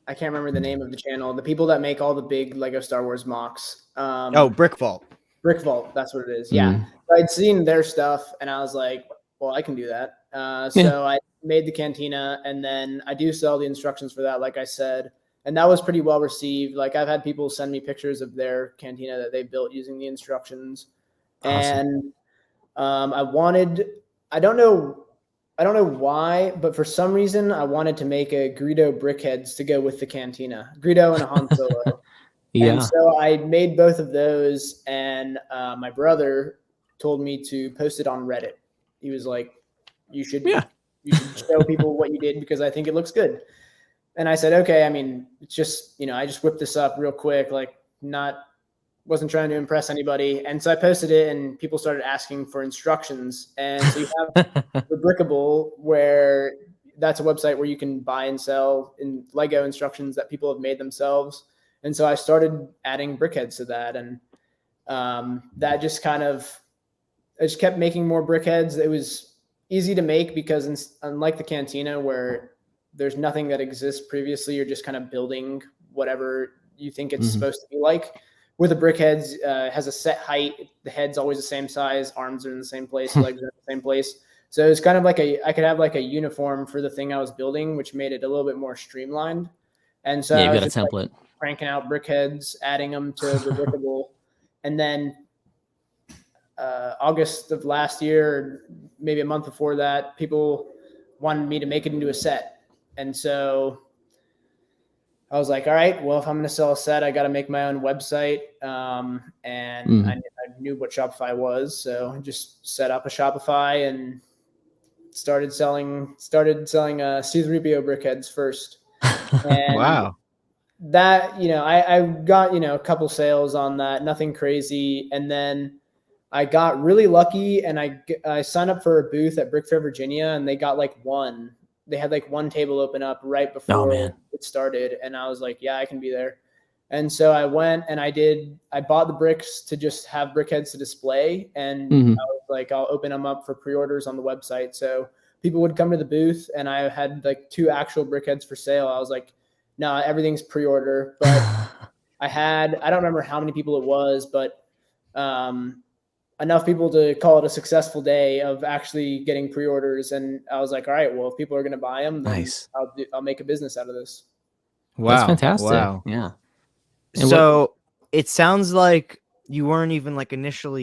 I can't remember the name of the channel. The people that make all the big Lego Star Wars mocks. Brick Vault. Brick Vault, that's what it is. Yeah. I'd seen their stuff and I was like, well, I can do that. So I made the cantina and then I do sell the instructions for that, like I said. And that was pretty well received. Like I've had people send me pictures of their cantina that they built using the instructions. Awesome. And I don't know why, but for some reason I wanted to make a Greedo brickheads to go with the cantina. Greedo and a Han Solo. Yeah. And so I made both of those, and my brother told me to post it on Reddit. He was like, you should show people what you did because I think it looks good. And I said, okay. I mean, it's just, I just whipped this up real quick, like wasn't trying to impress anybody. And so I posted it and people started asking for instructions. And so you have the Brickable, where that's a website where you can buy and sell in Lego instructions that people have made themselves. And so I started adding brickheads to that. And that just I just kept making more brickheads. It was easy to make because unlike the cantina where there's nothing that exists previously, you're just kind of building whatever you think it's supposed to be like. With the brickheads, has a set height. The head's always the same size. Arms are in the same place. Legs are in the same place. So it's kind of like I could have like a uniform for the thing I was building, which made it a little bit more streamlined. And so you got a template. Cranking out brickheads, adding them to the Brickable. And then August of last year, maybe a month before that, people wanted me to make it into a set. And so I was like, all right, well, if I'm going to sell a set, I got to make my own website. And I knew what Shopify was. So I just set up a Shopify and started selling C-3PO brickheads first. And wow. That, I got, a couple sales on that, nothing crazy. And then I got really lucky and I signed up for a booth at Brick Fair, Virginia, and they got they had one table open up right before it started. And I was like, yeah, I can be there. And so I went and I bought the bricks to just have brickheads to display. And I was like, I'll open them up for pre-orders on the website. So people would come to the booth and I had 2 actual brickheads for sale. I was like, no, everything's pre-order. But I don't remember how many people it was, but enough people to call it a successful day of actually getting pre-orders. And I was like, all right, well, if people are going to buy them, then I'll make a business out of this. Wow. That's fantastic. Wow. Yeah. And so it sounds like you weren't even initially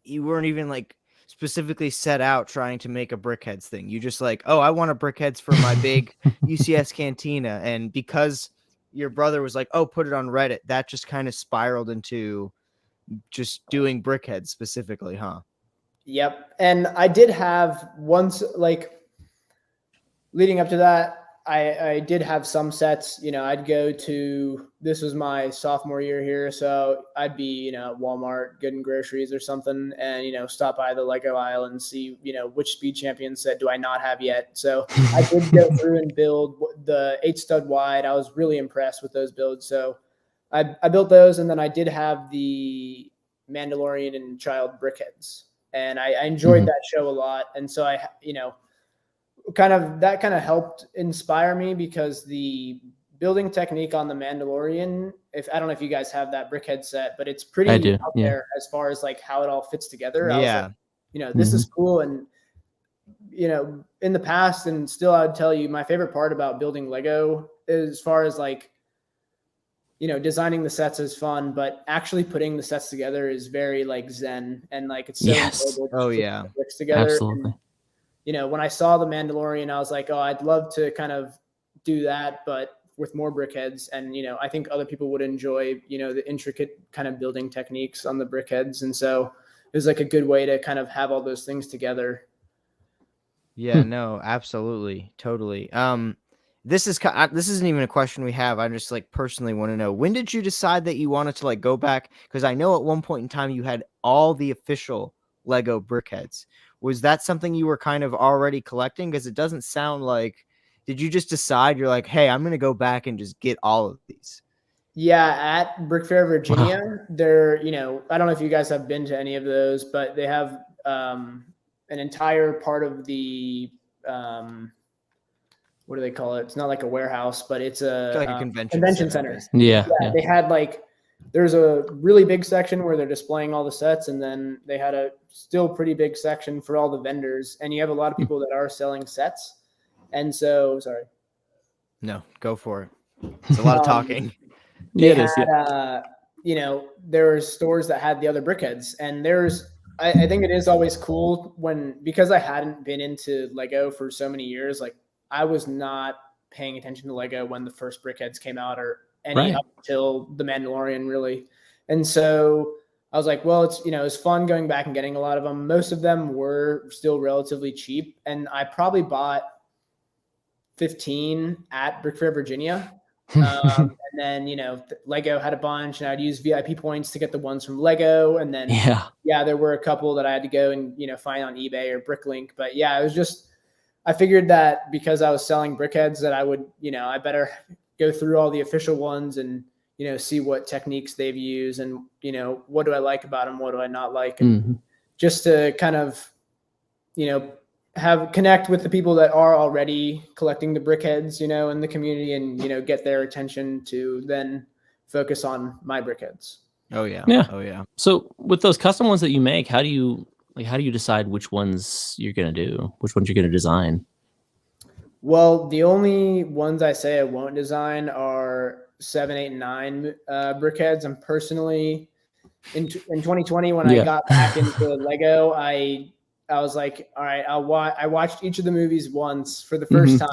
you weren't even specifically set out trying to make a brickheads thing. You just I want a brickheads for my big UCS cantina. And because your brother was like, oh, put it on Reddit, that just kind of spiraled into just doing brickheads specifically, huh? Yep. And I did have once, leading up to that, I did have some sets. I'd go to, this was my sophomore year here, so I'd be at Walmart getting groceries or something, and stop by the Lego aisle and see which Speed Champion set do I not have yet. So I did go through and build the 8 stud wide. I was really impressed with those builds. So I built those, and then I did have the Mandalorian and Child brickheads, and I enjoyed that show a lot. And so that kind of helped inspire me, because the building technique on the Mandalorian, I don't know if you guys have that Brickhead set, but it's pretty out there as far as like how it all fits together. I was like, this is cool. And, in the past, and still I would tell you, my favorite part about building Lego, as far as like, designing the sets is fun, but actually putting the sets together is very like zen, and like it's so enjoyable to put together. Absolutely. And, when I saw the Mandalorian, I was like, oh, I'd love to kind of do that, but with more brickheads. And, I think other people would enjoy, the intricate kind of building techniques on the brickheads. And so it was like a good way to kind of have all those things together. Yeah, no, absolutely. Totally. This isn't even a question we have. I just like personally want to know, when did you decide that you wanted to like go back? Because I know at one point in time you had all the official Lego brickheads. Was that something you were kind of already collecting? Because it doesn't sound like, did you just decide you're like, hey, I'm going to go back and just get all of these? Yeah, at Brick Fair, Virginia, they're, I don't know if you guys have been to any of those, but they have an entire part of the, what do they call it? It's not like a warehouse, but it's like a convention center. Yeah. They had like, there's a really big section where they're displaying all the sets, and then they had a still pretty big section for all the vendors, and you have a lot of people that are selling sets. And so, sorry. No, go for it. It's a lot of talking. They had, there were stores that had the other brickheads, and I think it is always cool because I hadn't been into Lego for so many years. Like, I was not paying attention to Lego when the first brickheads came out, or any up until the Mandalorian, really. And so I was like, well, it's fun going back and getting a lot of them. Most of them were still relatively cheap, and I probably bought 15 at Brick Fair, Virginia. And then, Lego had a bunch, and I'd use VIP points to get the ones from Lego. And then, there were a couple that I had to go and, find on eBay or Bricklink. But yeah, it was just, I figured that because I was selling brickheads that I would, I better go through all the official ones and, see what techniques they've used, and, what do I like about them? What do I not like? And just to kind of, connect with the people that are already collecting the brickheads, in the community, and, get their attention to then focus on my brickheads. Oh yeah. Oh yeah. So with those custom ones that you make, how do you decide which ones you're going to do, which ones you're going to design? Well, the only ones I say I won't design are 7, 8, and 9 brickheads. I'm personally in 2020, when I got back into Lego, I was like, all right, I watched each of the movies once for the first time.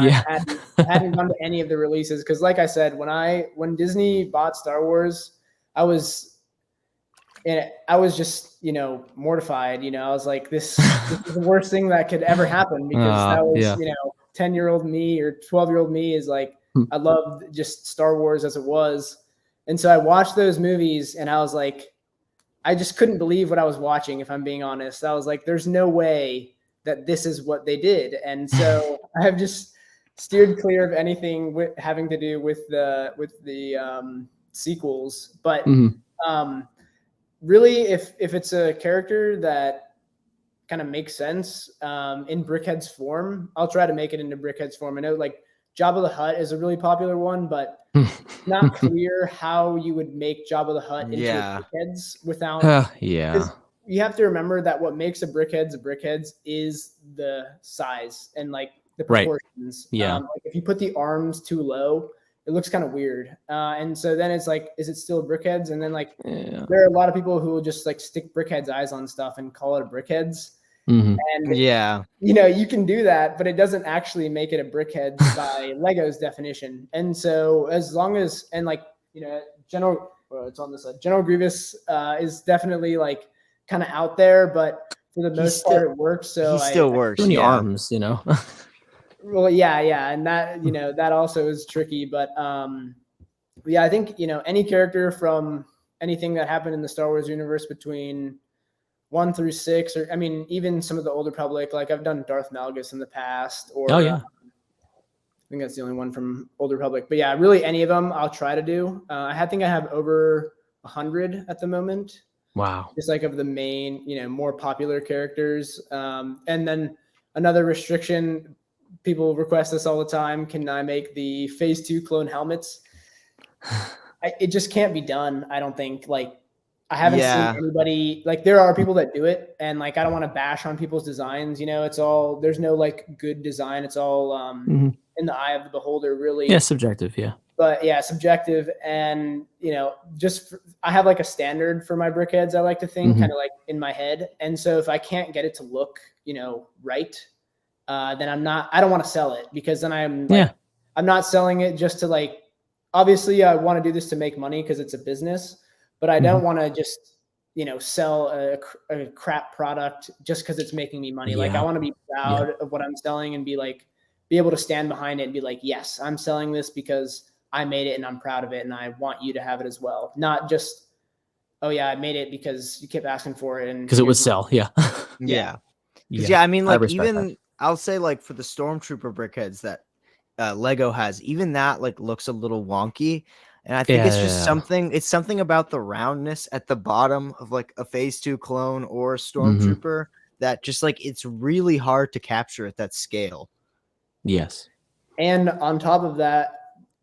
I hadn't gone to any of the releases, because like I said, when Disney bought Star Wars, I was just, mortified. I was like, this is the worst thing that could ever happen, because that was, 10-year-old me or 12-year-old me is like, I loved just Star Wars as it was. And so I watched those movies, and I was like, I just couldn't believe what I was watching, if I'm being honest. I was like, there's no way that this is what they did. And so I have just steered clear of anything having to do with the sequels. But really, if it's a character that kind of makes sense in Brickhead's form, I'll try to make it into Brickhead's form. I know like Jabba the Hutt is a really popular one, but it's not clear how you would make Jabba the Hutt into brickheads without. You have to remember that what makes a brickheads is the size and like the proportions. Like if you put the arms too low, it looks kind of weird. And so then it's like, is it still brickheads? And then like there are a lot of people who will just like stick brickheads eyes on stuff and call it a brickheads. And you can do that, but it doesn't actually make it a brickhead by Lego's definition. And so as long as, and like, General Grievous is definitely like kind of out there, but for the most part it works. So he still works. Too many arms, Well, yeah. And that, that also is tricky, but I think, any character from anything that happened in the Star Wars universe between 1 through 6, or I mean, even some of the Old Republic, like I've done Darth Malgus in the past, or I think that's the only one from Old Republic. But yeah, really any of them I'll try to do. I think I have over 100 at the moment. Wow. Just like of the main, more popular characters. And then another restriction, people request this all the time. Can I make the phase 2 clone helmets? It just can't be done. I don't think. Like, I haven't seen anybody, like, there are people that do it, and like, I don't want to bash on people's designs. You know, it's all, there's no like good design. It's all in the eye of the beholder, really. Yeah, subjective. Yeah. But yeah, subjective. And, you know, I have like a standard for my brickheads, I like to think, kind of like in my head. And so if I can't get it to look, you know, right, then I don't want to sell it, because then I'm not selling it just to, like, obviously I want to do this to make money because it's a business, but I don't want to just, you know, sell a crap product just because it's making me money. Like, I want to be proud of what I'm selling and be able to stand behind it and be like, yes, I'm selling this because I made it and I'm proud of it, and I want you to have it as well. Not just, oh yeah, I made it because you kept asking for it and because it would sell. Yeah. Yeah. I mean, like, even I'll say, like, for the Stormtrooper brickheads that Lego has, even that like looks a little wonky. And I think it's just something about the roundness at the bottom of like a phase 2 clone or a Stormtrooper that just, like, it's really hard to capture at that scale. Yes. And on top of that,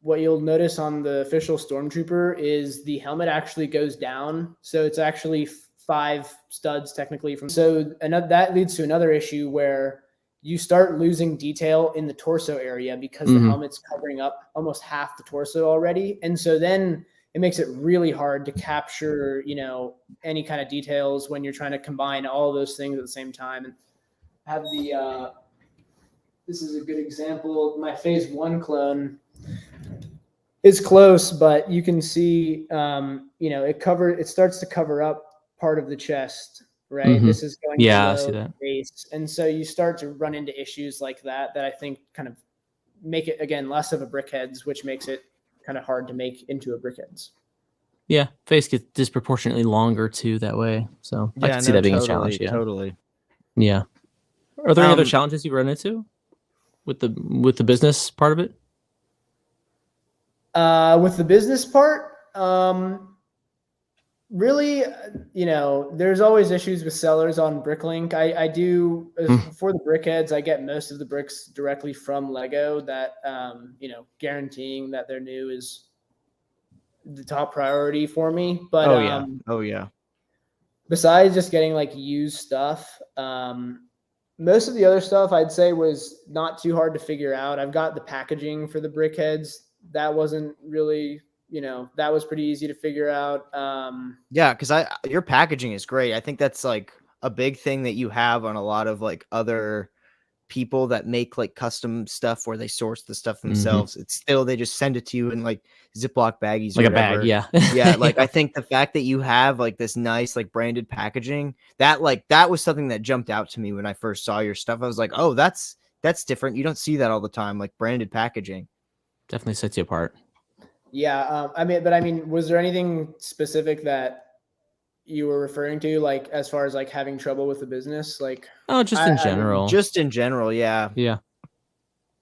what you'll notice on the official Stormtrooper is the helmet actually goes down. So it's actually 5 studs technically so that leads to another issue where you start losing detail in the torso area because the helmet's covering up almost half the torso already. And so then it makes it really hard to capture, you know, any kind of details when you're trying to combine all of those things at the same time. And have this is a good example. My phase 1 clone is close, but you can see, you know, it starts to cover up part of the chest, right? This is going I see that. base. And so you start to run into issues like that I think kind of make it, again, less of a brickheads, which makes it kind of hard to make into a brickheads. Yeah, face gets disproportionately longer too that way. So I can see that being a challenge. Yeah, totally. Yeah. Are there any other challenges you run into with the business part of it? With the business part, really, you know, there's always issues with sellers on Bricklink. I do, for the brickheads, I get most of the bricks directly from Lego, that, you know, guaranteeing that they're new is the top priority for me. But oh yeah. Besides just getting like used stuff, most of the other stuff I'd say was not too hard to figure out. I've got the packaging for the brickheads. That wasn't really, you know, that was pretty easy to figure out. Yeah, because your packaging is great. I think that's like a big thing that you have on a lot of like other people that make like custom stuff where they source the stuff themselves. It's still, they just send it to you in like Ziploc baggies, like or whatever. A bag. Yeah. Yeah. Like, I think the fact that you have like this nice, like, branded packaging, that was something that jumped out to me when I first saw your stuff. I was like, oh, that's different. You don't see that all the time, like branded packaging. Definitely sets you apart. Yeah. I mean, was there anything specific that you were referring to, like, as far as like having trouble with the business? Like, just in general. Just in general, yeah. Yeah.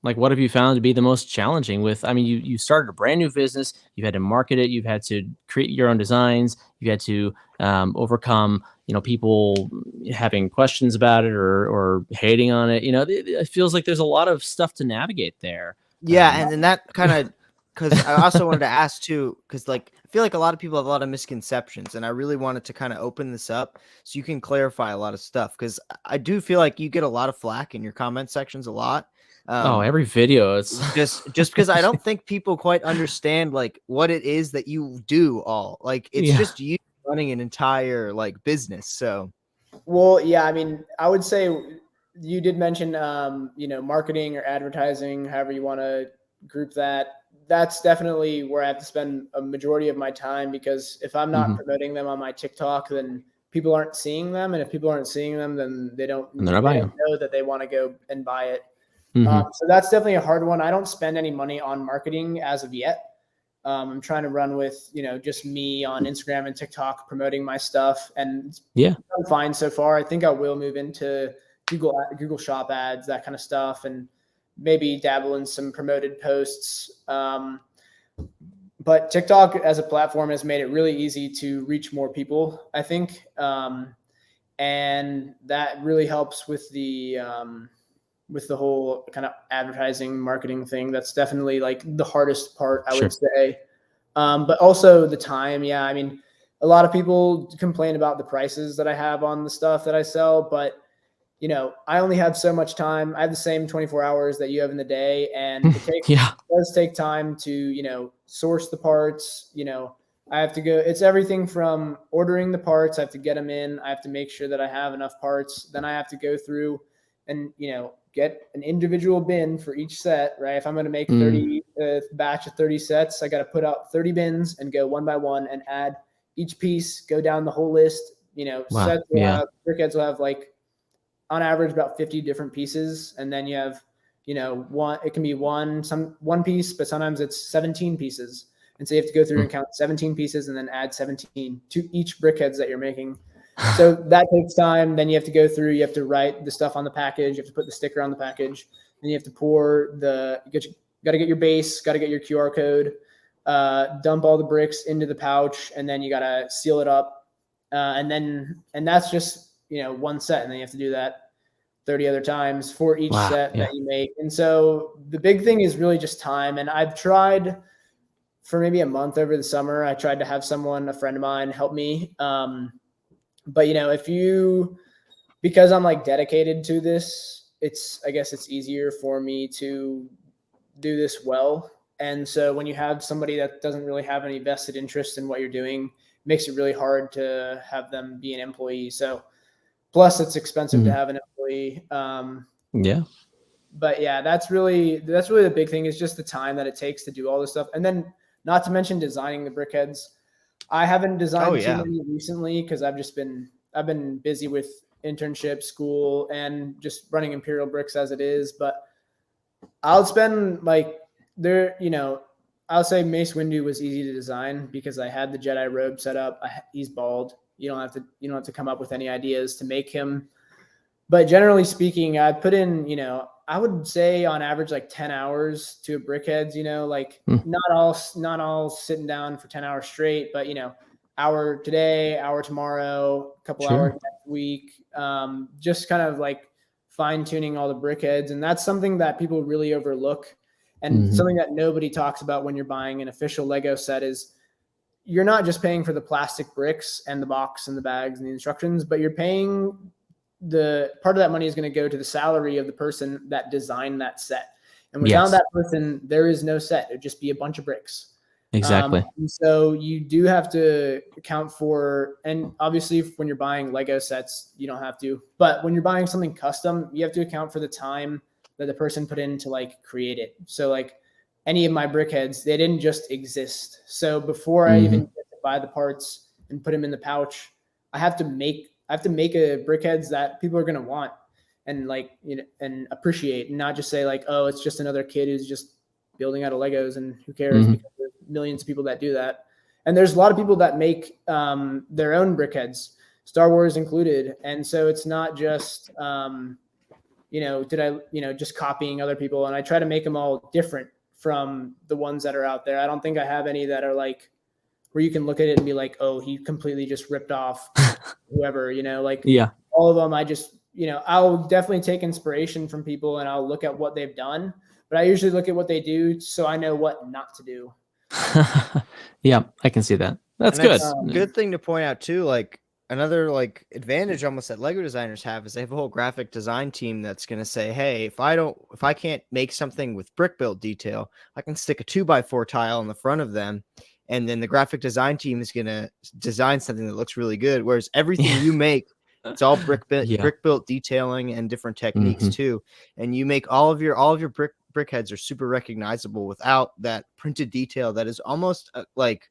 Like, what have you found to be the most challenging with, I mean, you started a brand new business, you've had to market it, you've had to create your own designs, you've had to overcome, you know, people having questions about it or hating on it. You know, it feels like there's a lot of stuff to navigate there. Yeah. And then that kind of, because I also wanted to ask too, because like, I feel like a lot of people have a lot of misconceptions, and I really wanted to kind of open this up so you can clarify a lot of stuff, because I do feel like you get a lot of flack in your comment sections a lot. Every video, it's just because I don't think people quite understand like what it is that you do all. Like, it's just you running an entire like business. So, well, yeah, I mean, I would say you did mention, you know, marketing or advertising, however you want to group that. That's definitely where I have to spend a majority of my time, because if I'm not promoting them on my TikTok, then people aren't seeing them. And if people aren't seeing them, then they don't know that they want to go and buy it. So that's definitely a hard one. I don't spend any money on marketing as of yet. I'm trying to run with, you know, just me on Instagram and TikTok promoting my stuff, and it's done fine so far. I think I will move into Google Shop ads, that kind of stuff, and maybe dabble in some promoted posts. But TikTok as a platform has made it really easy to reach more people, I think. And that really helps with the with the whole kind of advertising marketing thing. That's definitely like the hardest part, I Sure. would say. But also the time. Yeah. I mean, a lot of people complain about the prices that I have on the stuff that I sell, but you know, I only have so much time. I have the same 24 hours that you have in the day. And it does take time to, you know, source the parts. You know, I have to go, it's everything from ordering the parts. I have to get them in. I have to make sure that I have enough parts. Then I have to go through and, you know, get an individual bin for each set, right? If I'm going to make 30 batch of 30 sets, I got to put out 30 bins and go one by one and add each piece, go down the whole list. You know, sets will have, brickheads will have like, on average about 50 different pieces. And then you have, you know, it can be one piece, but sometimes it's 17 pieces. And so you have to go through and count 17 pieces and then add 17 to each brickheads that you're making. So that takes time. Then you have to go through, you have to write the stuff on the package. You have to put the sticker on the package. Then you have to pour got to get your base, got to get your QR code, dump all the bricks into the pouch, and then you got to seal it up. And that's just, you know, one set, and then you have to do that 30 other times for each set that you make. And so the big thing is really just time. And I've tried for maybe a month over the summer, I tried to have a friend of mine, help me. But you know, because I'm like dedicated to this, I guess it's easier for me to do this well. And so when you have somebody that doesn't really have any vested interest in what you're doing, it makes it really hard to have them be an employee. So plus, it's expensive to have an employee. But yeah, that's really the big thing, is just the time that it takes to do all this stuff. And then not to mention designing the brickheads. I haven't designed too many recently because I've been busy with internship, school, and just running ImperialBrickz as it is. But I'll spend I'll say Mace Windu was easy to design because I had the Jedi robe set up. He's bald. You don't have to come up with any ideas to make him. But generally speaking, I put in, you know, I would say on average like 10 hours to a brickheads, you know, like not all sitting down for 10 hours straight, but you know, hour today, hour tomorrow, a couple hours next week. Just kind of like fine tuning all the brickheads. And that's something that people really overlook, and something that nobody talks about when you're buying an official Lego set is you're not just paying for the plastic bricks and the box and the bags and the instructions, but you're paying the part of that money is going to go to the salary of the person that designed that set. And without that person, there is no set. It'd just be a bunch of bricks. Exactly. And so you do have to account for, and obviously when you're buying Lego sets, you don't have to, but when you're buying something custom, you have to account for the time that the person put in to like create it. So like any of my brickheads, they didn't just exist. So before I even get to buy the parts and put them in the pouch, I have to make a brickheads that people are going to want and like, you know, and appreciate, and not just say like, oh, it's just another kid who's just building out of Legos and who cares, because there's millions of people that do that. And there's a lot of people that make their own brickheads, Star Wars included. And so it's not just, just copying other people. And I try to make them all different from the ones that are out there. I don't think I have any that are like where you can look at it and be like, oh, he completely just ripped off whoever, you know, like all of them. I just, you know, I'll definitely take inspiration from people and I'll look at what they've done, but I usually look at what they do so I know what not to do. Yeah, I can see that. That's good. Good thing to point out too, like another like advantage almost that Lego designers have is they have a whole graphic design team that's going to say, hey, if I can't make something with brick build detail, I can stick a 2x4 tile in the front of them. And then the graphic design team is going to design something that looks really good. Whereas everything you make, it's all brick built detailing and different techniques too. And you make all of your brickheads are super recognizable without that printed detail that is almost like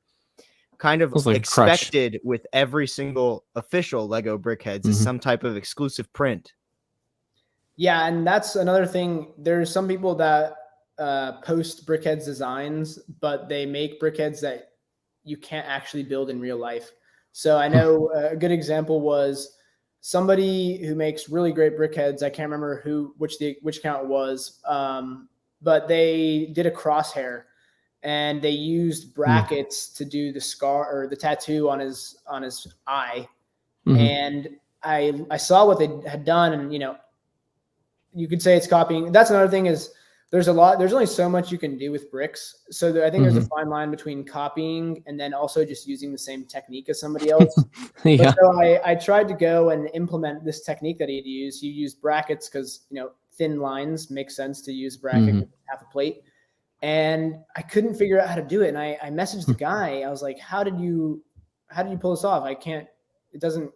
kind of like expected with every single official Lego brickheads is some type of exclusive print. Yeah, and that's another thing. There's some people that post brickheads designs, but they make brickheads that you can't actually build in real life. So I know a good example was somebody who makes really great brickheads. I can't remember which account it was, but they did a crosshair and they used brackets to do the scar or the tattoo on his eye. And I saw what they had done, and you know, you could say it's copying. That's another thing is there's only so much you can do with bricks. So I think there's a fine line between copying and then also just using the same technique as somebody else. Yeah. But so I tried to go and implement this technique that he'd use. You use brackets because, thin lines make sense to use bracket with half a plate. And I couldn't figure out how to do it. And I messaged the guy. I was like, how did you pull this off? It doesn't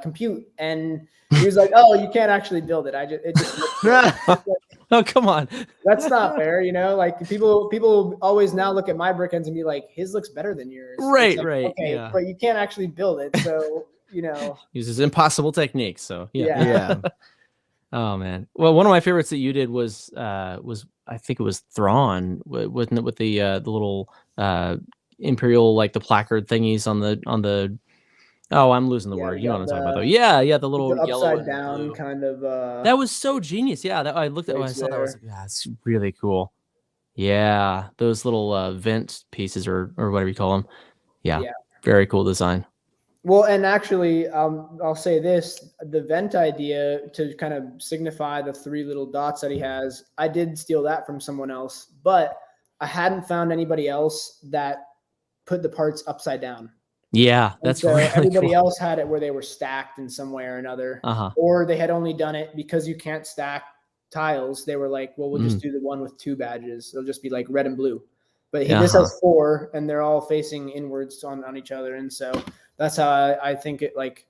compute. And he was like, oh, you can't actually build it. It just Oh, come on. That's not fair. Like people always now look at my brickheads and be like, his looks better than yours. Right. Like, Right. Okay. Yeah. But you can't actually build it. So, uses impossible techniques. So Yeah. Oh man. Well, one of my favorites that you did was I think it was Thrawn, wasn't it, with the little Imperial, like the placard thingies on the oh, I'm losing the word. You know what I'm talking about though. Yeah, the little the yellow upside and down blue. kind of That was so genius. Yeah, I looked at when I saw that, I was like, yeah, it's really cool. Yeah, those little vent pieces or whatever you call them. Yeah. Very cool design. Well, and actually, I'll say this: the vent idea to kind of signify the 3 little dots that he has, I did steal that from someone else, but I hadn't found anybody else that put the parts upside down. Yeah, that's so really everybody cool. else had it where they were stacked in some way or another, or they had only done it because you can't stack tiles. They were like, well, we'll just do the one with 2 badges. It'll just be like red and blue. But this has 4, and they're all facing inwards on each other. And so that's how I think it, like,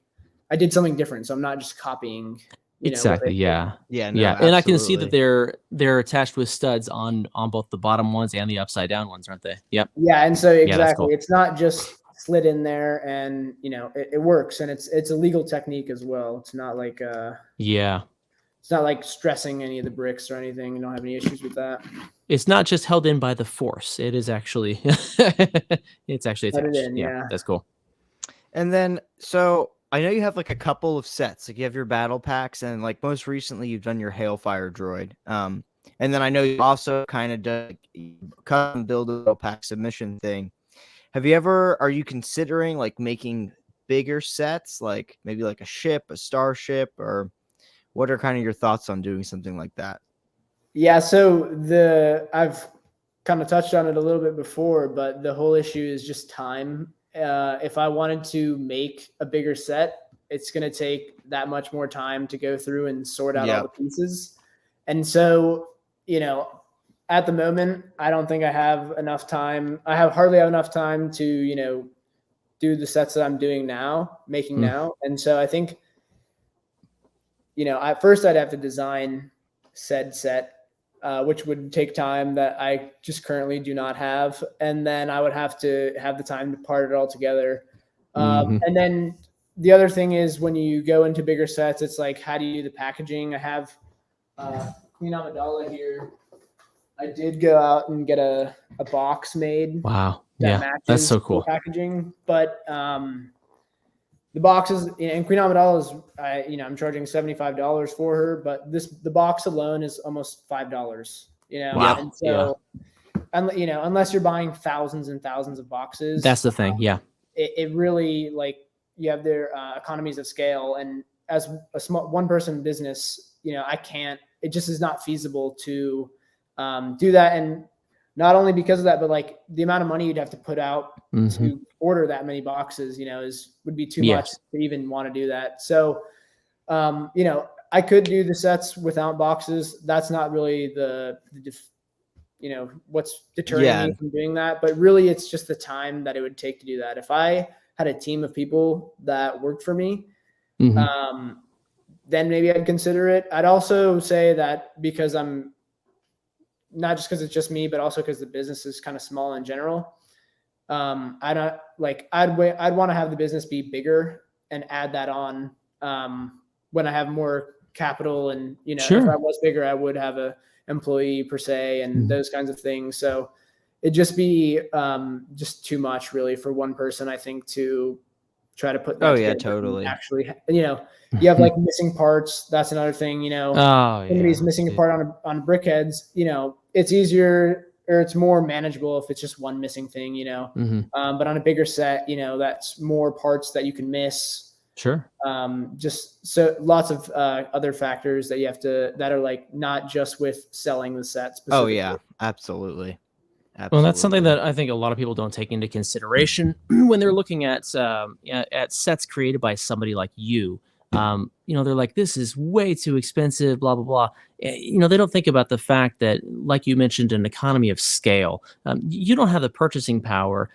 I did something different. So I'm not just copying. Exactly. Yeah. Yeah. No, yeah. And I can see that they're attached with studs on both the bottom ones and the upside down ones, aren't they? Yep. Yeah. And so exactly, cool. It's not just slid in there, and it works, and it's a legal technique as well. It's not like it's not like stressing any of the bricks or anything. You don't have any issues with that. It's not just held in by the force. It is actually it's actually attached. Yeah, that's cool. And then, so I know you have like a couple of sets. Like you have your battle packs, and like most recently you've done your Hailfire droid. And then I know you also kind of done custom build a battle pack submission thing. Are you considering like making bigger sets, like maybe like a ship, a starship, or what are kind of your thoughts on doing something like that? Yeah, so I've kind of touched on it a little bit before, but the whole issue is just time. If I wanted to make a bigger set, it's going to take that much more time to go through and sort out all the pieces. And so, at the moment, I don't think I have enough time. I hardly have enough time to, do the sets that I'm doing now, making now. And so I think, at first I'd have to design said set, which would take time that I just currently do not have. And then I would have to have the time to part it all together. And then the other thing is when you go into bigger sets, it's like, how do you do the packaging? I have Queen Amidala here. I did go out and get a box made. Wow. Yeah, that's so cool. Packaging, but the boxes, and Queen Amidala is, I'm charging $75 for her, but the box alone is almost $5. Wow. And so, unless you're buying thousands and thousands of boxes, that's the thing. Yeah, it really, like, you have their economies of scale, and as a small one-person business, it just is not feasible to do that. And not only because of that, but like the amount of money you'd have to put out to order that many boxes, would be too much to even want to do that. So, I could do the sets without boxes. That's not really what's deterring me from doing that. But really, it's just the time that it would take to do that. If I had a team of people that worked for me, then maybe I'd consider it. I'd also say that because I'm not just because it's just me, but also because the business is kind of small in general. I'd want to have the business be bigger and add that on when I have more capital. And, if I was bigger, I would have a employee per se and those kinds of things. So it'd just be just too much really for one person, I think, to try to put that together. Yeah, totally. Actually, you have like missing parts. That's another thing, somebody's missing a part on BrickHeads, it's easier or it's more manageable if it's just one missing thing, but on a bigger set, that's more parts that you can miss. Sure. Just so lots of other factors that you have to, that are like not just with selling the set specifically. Oh yeah, absolutely. Well, that's something that I think a lot of people don't take into consideration when they're looking at sets created by somebody like you. They're like, this is way too expensive, blah, blah, blah. They don't think about the fact that, like you mentioned, an economy of scale. You don't have the purchasing power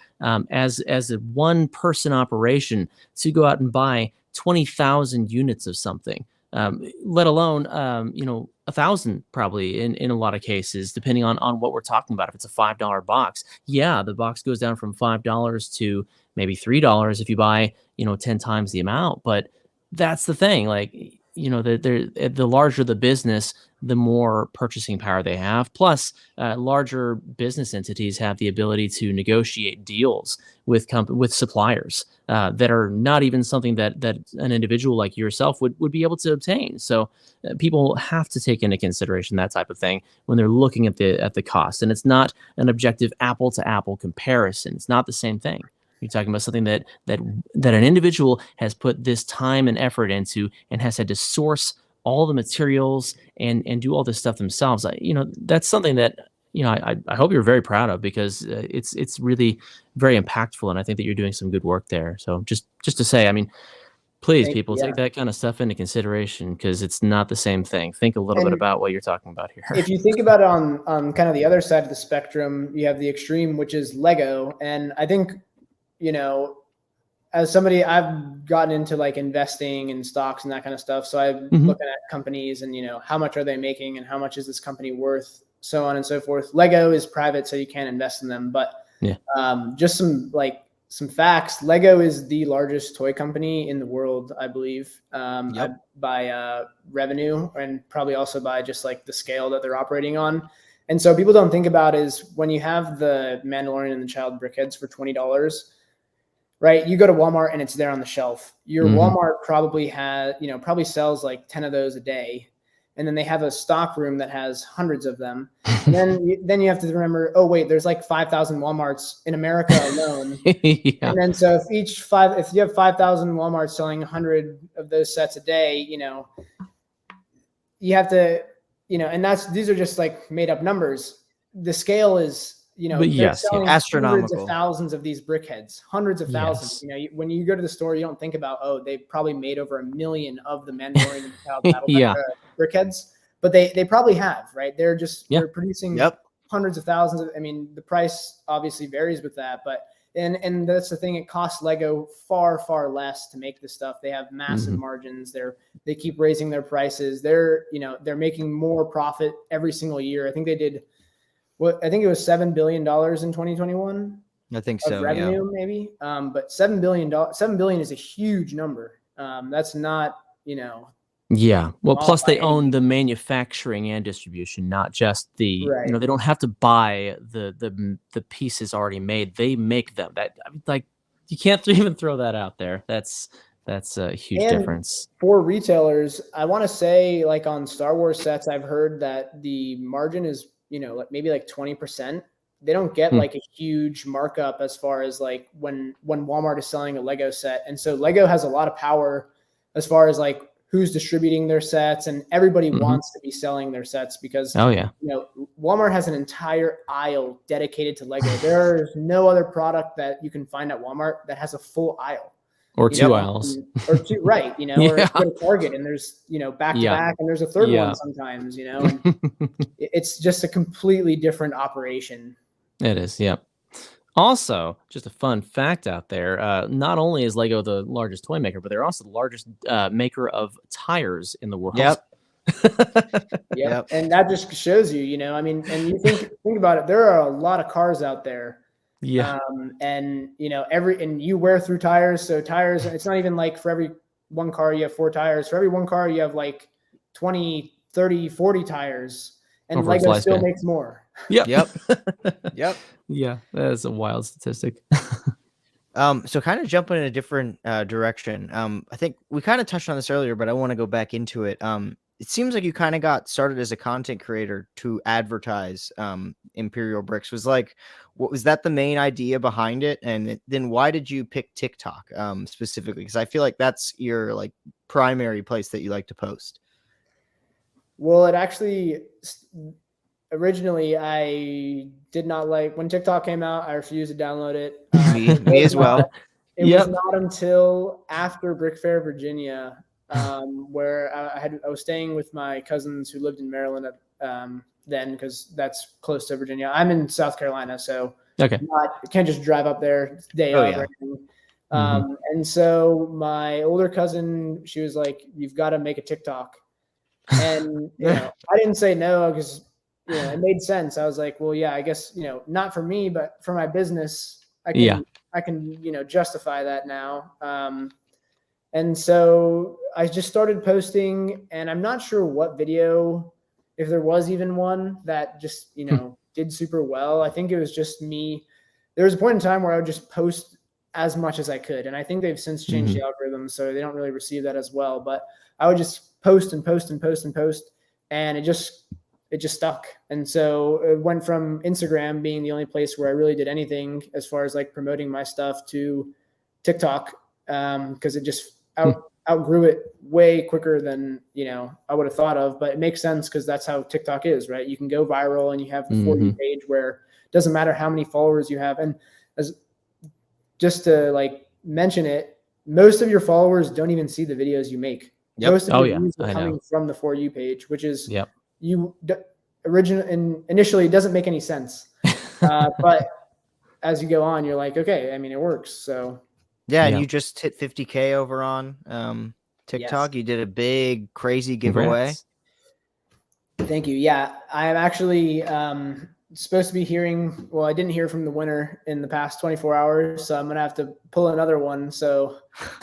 as a one-person operation to go out and buy 20,000 units of something. Let alone 1,000 probably in a lot of cases, depending on what we're talking about. If it's a $5 box, yeah, the box goes down from $5 to maybe $3 if you buy 10 times the amount. But that's the thing, like the larger the business, the more purchasing power they have. Plus, larger business entities have the ability to negotiate deals with suppliers that are not even something that an individual like yourself would be able to obtain. So people have to take into consideration that type of thing when they're looking at the cost. And it's not an objective apple to apple comparison. It's not the same thing. You're talking about something that an individual has put this time and effort into and has had to source all the materials and do all this stuff themselves. That's something that I hope you're very proud of, because it's really very impactful, and I think that you're doing some good work there. So just to say, I mean, please, people, take that kind of stuff into consideration, because it's not the same thing. Think a little bit about what you're talking about here. If you think about it on kind of the other side of the spectrum, you have the extreme, which is Lego, and I think, as somebody, I've gotten into like investing in stocks and that kind of stuff. So I'm looking at companies and, how much are they making and how much is this company worth, so on and so forth. Lego is private, so you can't invest in them. But just some facts. Lego is the largest toy company in the world, I believe, by revenue, and probably also by just like the scale that they're operating on. And so people don't think about is when you have the Mandalorian and the Child Brickheads for $20, right? You go to Walmart and it's there on the shelf. Your Walmart probably probably sells like 10 of those a day. And then they have a stock room that has hundreds of them. And then you have to remember, oh wait, there's like 5,000 Walmarts in America alone. And then so if you have 5,000 Walmarts selling 100 of those sets a day, you have to, and these are just like made up numbers. The scale is, they're selling astronomical. Hundreds of thousands of these brickheads, hundreds of thousands. When you go to the store, you don't think about, they probably made over 1 million of the Mandalorian and Child brickheads, but they probably have, right? They're they're producing hundreds of thousands of, the price obviously varies with that, but and that's the thing. It costs Lego far, far less to make this stuff. They have massive margins. They keep raising their prices. They're making more profit every single year. I think they did, I think it was $7 billion in 2021. I think so. Revenue, maybe. But $7 billion is a huge number. That's not, Yeah. Well, plus they own the manufacturing and distribution, not just the, they don't have to buy the pieces already made. They make them. You can't even throw that out there. That's a huge difference. For retailers, I want to say, like on Star Wars sets, I've heard that the margin is, maybe like 20%. They don't get like a huge markup as far as like when Walmart is selling a Lego set. And so Lego has a lot of power as far as like who's distributing their sets, and everybody wants to be selling their sets because Walmart has an entire aisle dedicated to Lego. There's no other product that you can find at Walmart that has a full aisle. Or two aisles. Or two, right. Or you go to Target and there's, back to back, and there's a third one sometimes, and it's just a completely different operation. It is. Yeah. Also, just a fun fact out there, not only is Lego the largest toy maker, but they're also the largest maker of tires in the world. Yep. And that just shows you, and you think about it, there are a lot of cars out there. Yeah. And you wear through tires. So tires, it's not even like for every one car you have 4 tires. For every one car you have like 20, 30, 40 tires. And Lego still makes more. Yep. Yep. Yeah, that is a wild statistic. So kind of jumping in a different direction. I think we kind of touched on this earlier, but I want to go back into it. It seems like you kind of got started as a content creator to advertise ImperialBrickz. What was that the main idea behind it? And then why did you pick TikTok specifically? Because I feel like that's your like primary place that you like to post. Well, it actually originally I did not like when TikTok came out. I refused to download it. Me as well. It was not until after Brick Fair, Virginia, where I was staying with my cousins who lived in Maryland then, because that's close to Virginia. I'm in South Carolina, so can't just drive up there day of or anything. And so my older cousin, she was like, "You've got to make a TikTok." And I didn't say no because it made sense. I was like, well, yeah, I guess not for me, but for my business, I can justify that now. And so I just started posting, and I'm not sure what video, if there was even one that just did super well. I think it was just me. There was a point in time where I would just post as much as I could, and I think they've since changed the algorithm, so they don't really receive that as well. But I would just post and post and post and post, and it just stuck. And so it went from Instagram being the only place where I really did anything as far as like promoting my stuff to TikTok, because it just outgrew it way quicker than I would have thought of. But it makes sense because that's how TikTok is, right? You can go viral and you have the For You page where it doesn't matter how many followers you have. And just to like mention it, most of your followers don't even see the videos you make. Most of the views are coming from the For You page, which is initially it doesn't make any sense. But as you go on, you're like, okay, I mean, it works. So and you just hit 50K over on TikTok. Yes. You did a big, crazy giveaway. Congrats. Thank you. Yeah, I'm actually supposed to be hearing. Well, I didn't hear from the winner in the past 24 hours, so I'm gonna have to pull another one. So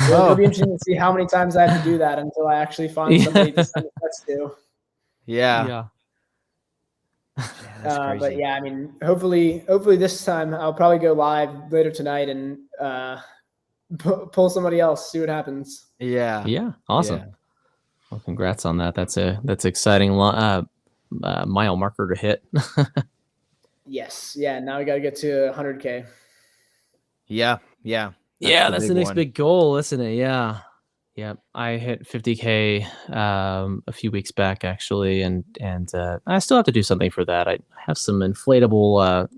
it'll be interesting to see how many times I have to do that until I actually find somebody to send a text to. Yeah. But yeah, I mean, hopefully this time I'll probably go live later tonight and pull somebody else, see what happens. Yeah. Awesome. Yeah. Well, congrats on that. That's exciting. Mile marker to hit. Yes. Yeah. Now we got to get to 100K. Yeah. That's the next big goal, isn't it? Yeah. I hit 50K a few weeks back actually, and I still have to do something for that. I have some inflatable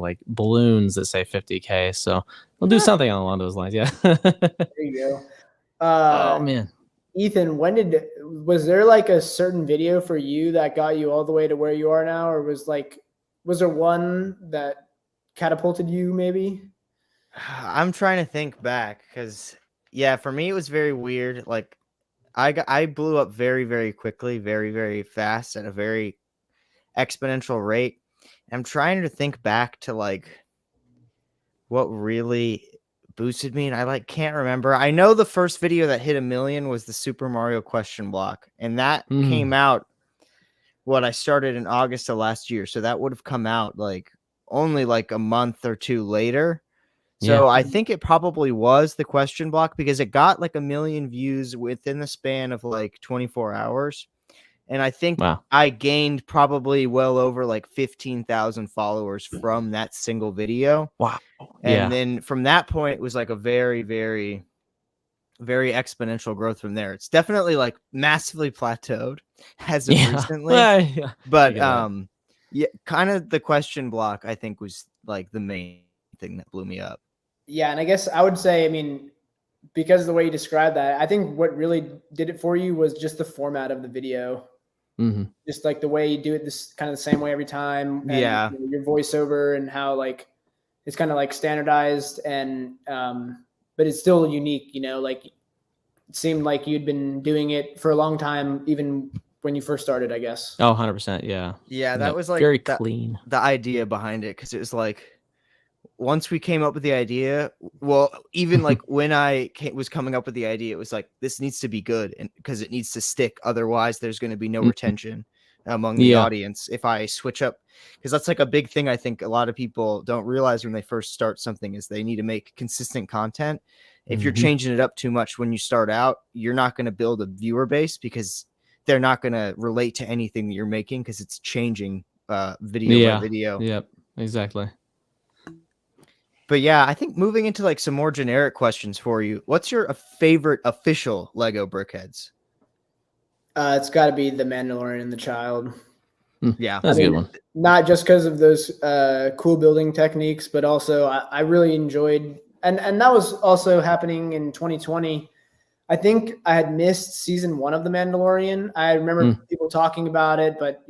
like balloons that say 50K, so we'll do something along those lines. Yeah. There you go. Oh man, Ethan, was there like a certain video for you that got you all the way to where you are now, or was there one that catapulted you maybe? I'm trying to think back because for me it was very weird. Like I blew up very, very quickly, very, very fast at a very exponential rate. I'm trying to think back to like what really boosted me, and I can't remember. I know the first video that hit 1 million was the Super Mario question block, and that came out I started in August of last year, so that would have come out only a month or two later. So I think it probably was the question block because it got 1 million views within the span of 24 hours. And I think I gained probably well over 15,000 followers from that single video. Wow. And then from that point, it was a very, very, very exponential growth from there. It's definitely massively plateaued as of recently. But kind of the question block, I think, was the main thing that blew me up. Yeah, and I guess I would say, I mean, because of the way you described that, I think what really did it for you was just the format of the video. Just the way you do it, this kind of the same way every time. And, your voiceover and how it's kind of standardized and but it's still unique. It seemed like you'd been doing it for a long time, even when you first started, I guess. Oh, 100%. Yeah, that was very clean. The idea behind it, because it was once we came up with the idea, well, even when I was coming up with the idea, it was this needs to be good, and because it needs to stick. Otherwise, there's going to be no retention. among the audience if I switch up, because that's like a big thing I think a lot of people don't realize when they first start something is they need to make consistent content. If you're changing it up too much when you start out, you're not going to build a viewer base because they're not going to relate to anything that you're making because it's changing video by video. Yep, exactly. But yeah, I think moving into like some more generic questions for you. What's your favorite official Lego Brickheads? It's got to be the Mandalorian and the Child. Yeah, that's a good one. Not just because of those cool building techniques, but also I really enjoyed, and that was also happening in 2020. I think I had missed season 1 of the Mandalorian. I remember people talking about it, but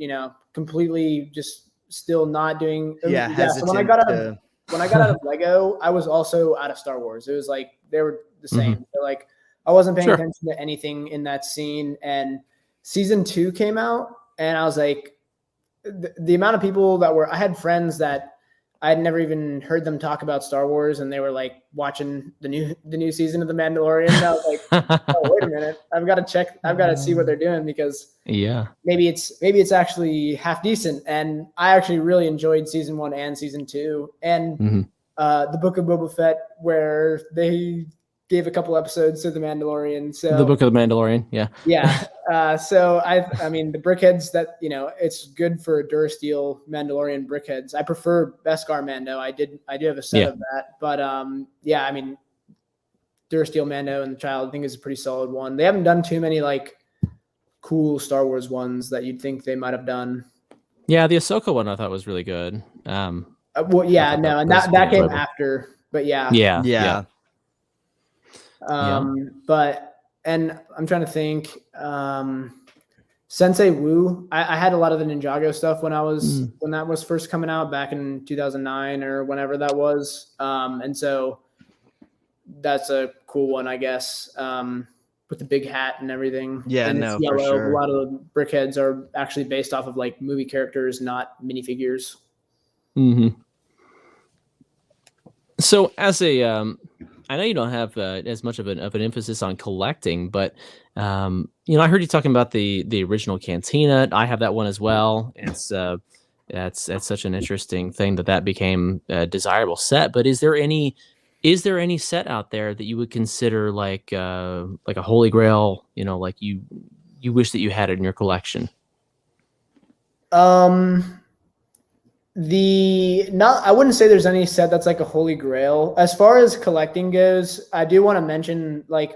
completely just still not doing. Hesitant. So when I got out of Lego, I was also out of Star Wars. It was like they were the same. So like I wasn't paying attention to anything in that scene. And season 2 came out, and I was like, the amount of people that I had friends that I had never even heard them talk about Star Wars, and they were like watching the new season of The Mandalorian. And I was like, oh, wait a minute, I've got to see what they're doing, because maybe it's actually half decent. And I actually really enjoyed season 1 and season 2, and the Book of Boba Fett, where they gave a couple episodes to The Mandalorian. So the Book of the Mandalorian, so I mean the brickheads that it's good for Durasteel Mandalorian brickheads. I prefer Beskar Mando. I do have a set of that, but I mean Durasteel Mando and the Child I think is a pretty solid one. They haven't done too many like cool Star Wars ones that you'd think they might have done. Yeah, the Ahsoka one I thought was really good. And that came after, but yeah. But, and I'm trying to think, Sensei Wu, I had a lot of the Ninjago stuff when that was first coming out back in 2009 or whenever that was. And so that's a cool one, I guess. With the big hat and everything. Yeah, and no, yellow. for sure. A lot of the brickheads are actually based off of like movie characters, not minifigures. So as I know you don't have as much of an emphasis on collecting, but I heard you talking about the original Cantina. I have that one as well. It's that's such an interesting thing that became a desirable set. But is there any set out there that you would consider like a holy grail? Like you wish that you had it in your collection. I wouldn't say there's any set that's like a holy grail. As far as collecting goes, I do want to mention like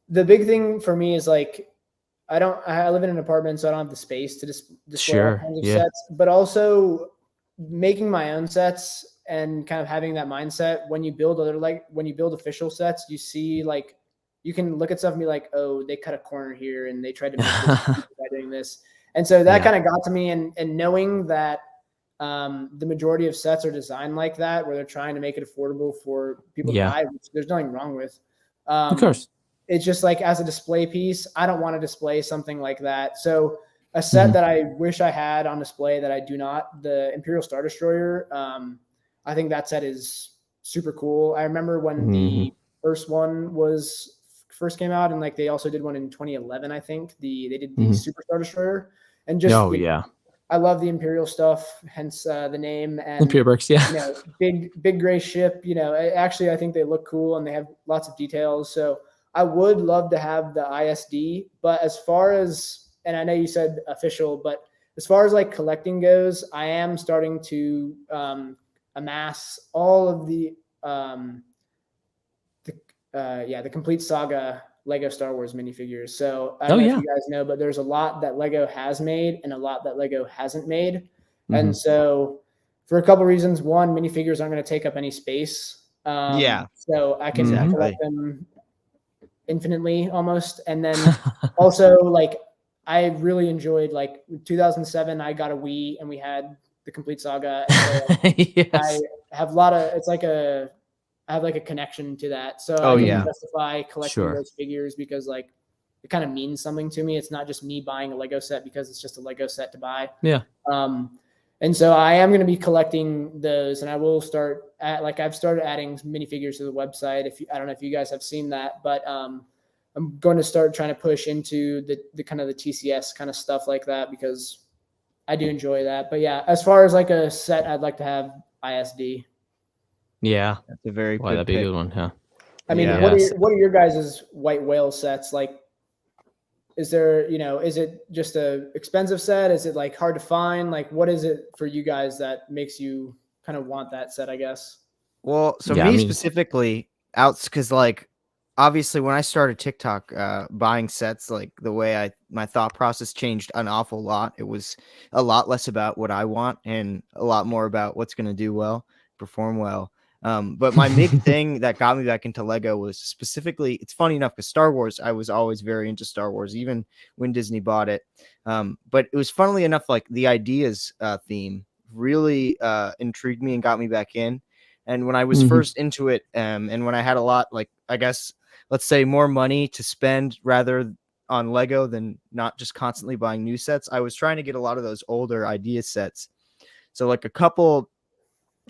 the big thing for me is like I live in an apartment, so I don't have the space to display all kinds of sets, but also making my own sets and kind of having that mindset when you build official sets, you see like you can look at stuff and be like, oh, they cut a corner here and they tried to make this by doing this. And so that kind of got to me, and knowing that the majority of sets are designed like that, where they're trying to make it affordable for people to buy, which there's nothing wrong with. Of course. It's just like as a display piece, I don't want to display something like that. So a set that I wish I had on display that I do not, the Imperial Star Destroyer. I think that set is super cool. I remember when the first one first came out, and like they also did one in 2011. I think they did the Super Star Destroyer, and just I love the Imperial stuff, hence the name. And ImperialBrickz, big gray ship. Actually, I think they look cool and they have lots of details. So I would love to have the ISD, but as far as, and I know you said official, but as far as like collecting goes, I am starting to amass all of the complete saga Lego Star Wars minifigures. So I don't know if you guys know, but there's a lot that Lego has made and a lot that Lego hasn't made. And so for a couple of reasons, one, minifigures aren't going to take up any space. So I can collect them infinitely almost. And then also like I really enjoyed like 2007, I got a Wii and we had the complete saga. And so I have I have like a connection to that. So I can justify collecting those figures because like it kind of means something to me. It's not just me buying a Lego set because it's just a Lego set to buy. And so I am going to be collecting those, and I will I've started adding minifigures to the website. I don't know if you guys have seen that, but I'm going to start trying to push into the kind of the TCS kind of stuff like that, because I do enjoy that. But yeah, as far as like a set, I'd like to have ISD. Yeah, That's a very boy, good that'd be a pick. good one. Yeah. I mean, Yeah. what are your guys' white whale sets like? Is there, is it just a expensive set? Is it like hard to find? Like, what is it for you guys that makes you kind of want that set, I guess? Well, so Yeah, I me mean, specifically, because like obviously when I started TikTok, buying sets, like the way my thought process changed an awful lot. It was a lot less about what I want and a lot more about what's going to do well, perform well. But my big thing that got me back into Lego was specifically, it's funny enough because Star Wars, I was always very into Star Wars, even when Disney bought it. But it was funnily enough, like the ideas theme really intrigued me and got me back in. And when I was first into it, and when I had a lot, like, I guess, let's say more money to spend rather on Lego than not just constantly buying new sets, I was trying to get a lot of those older idea sets. So like a couple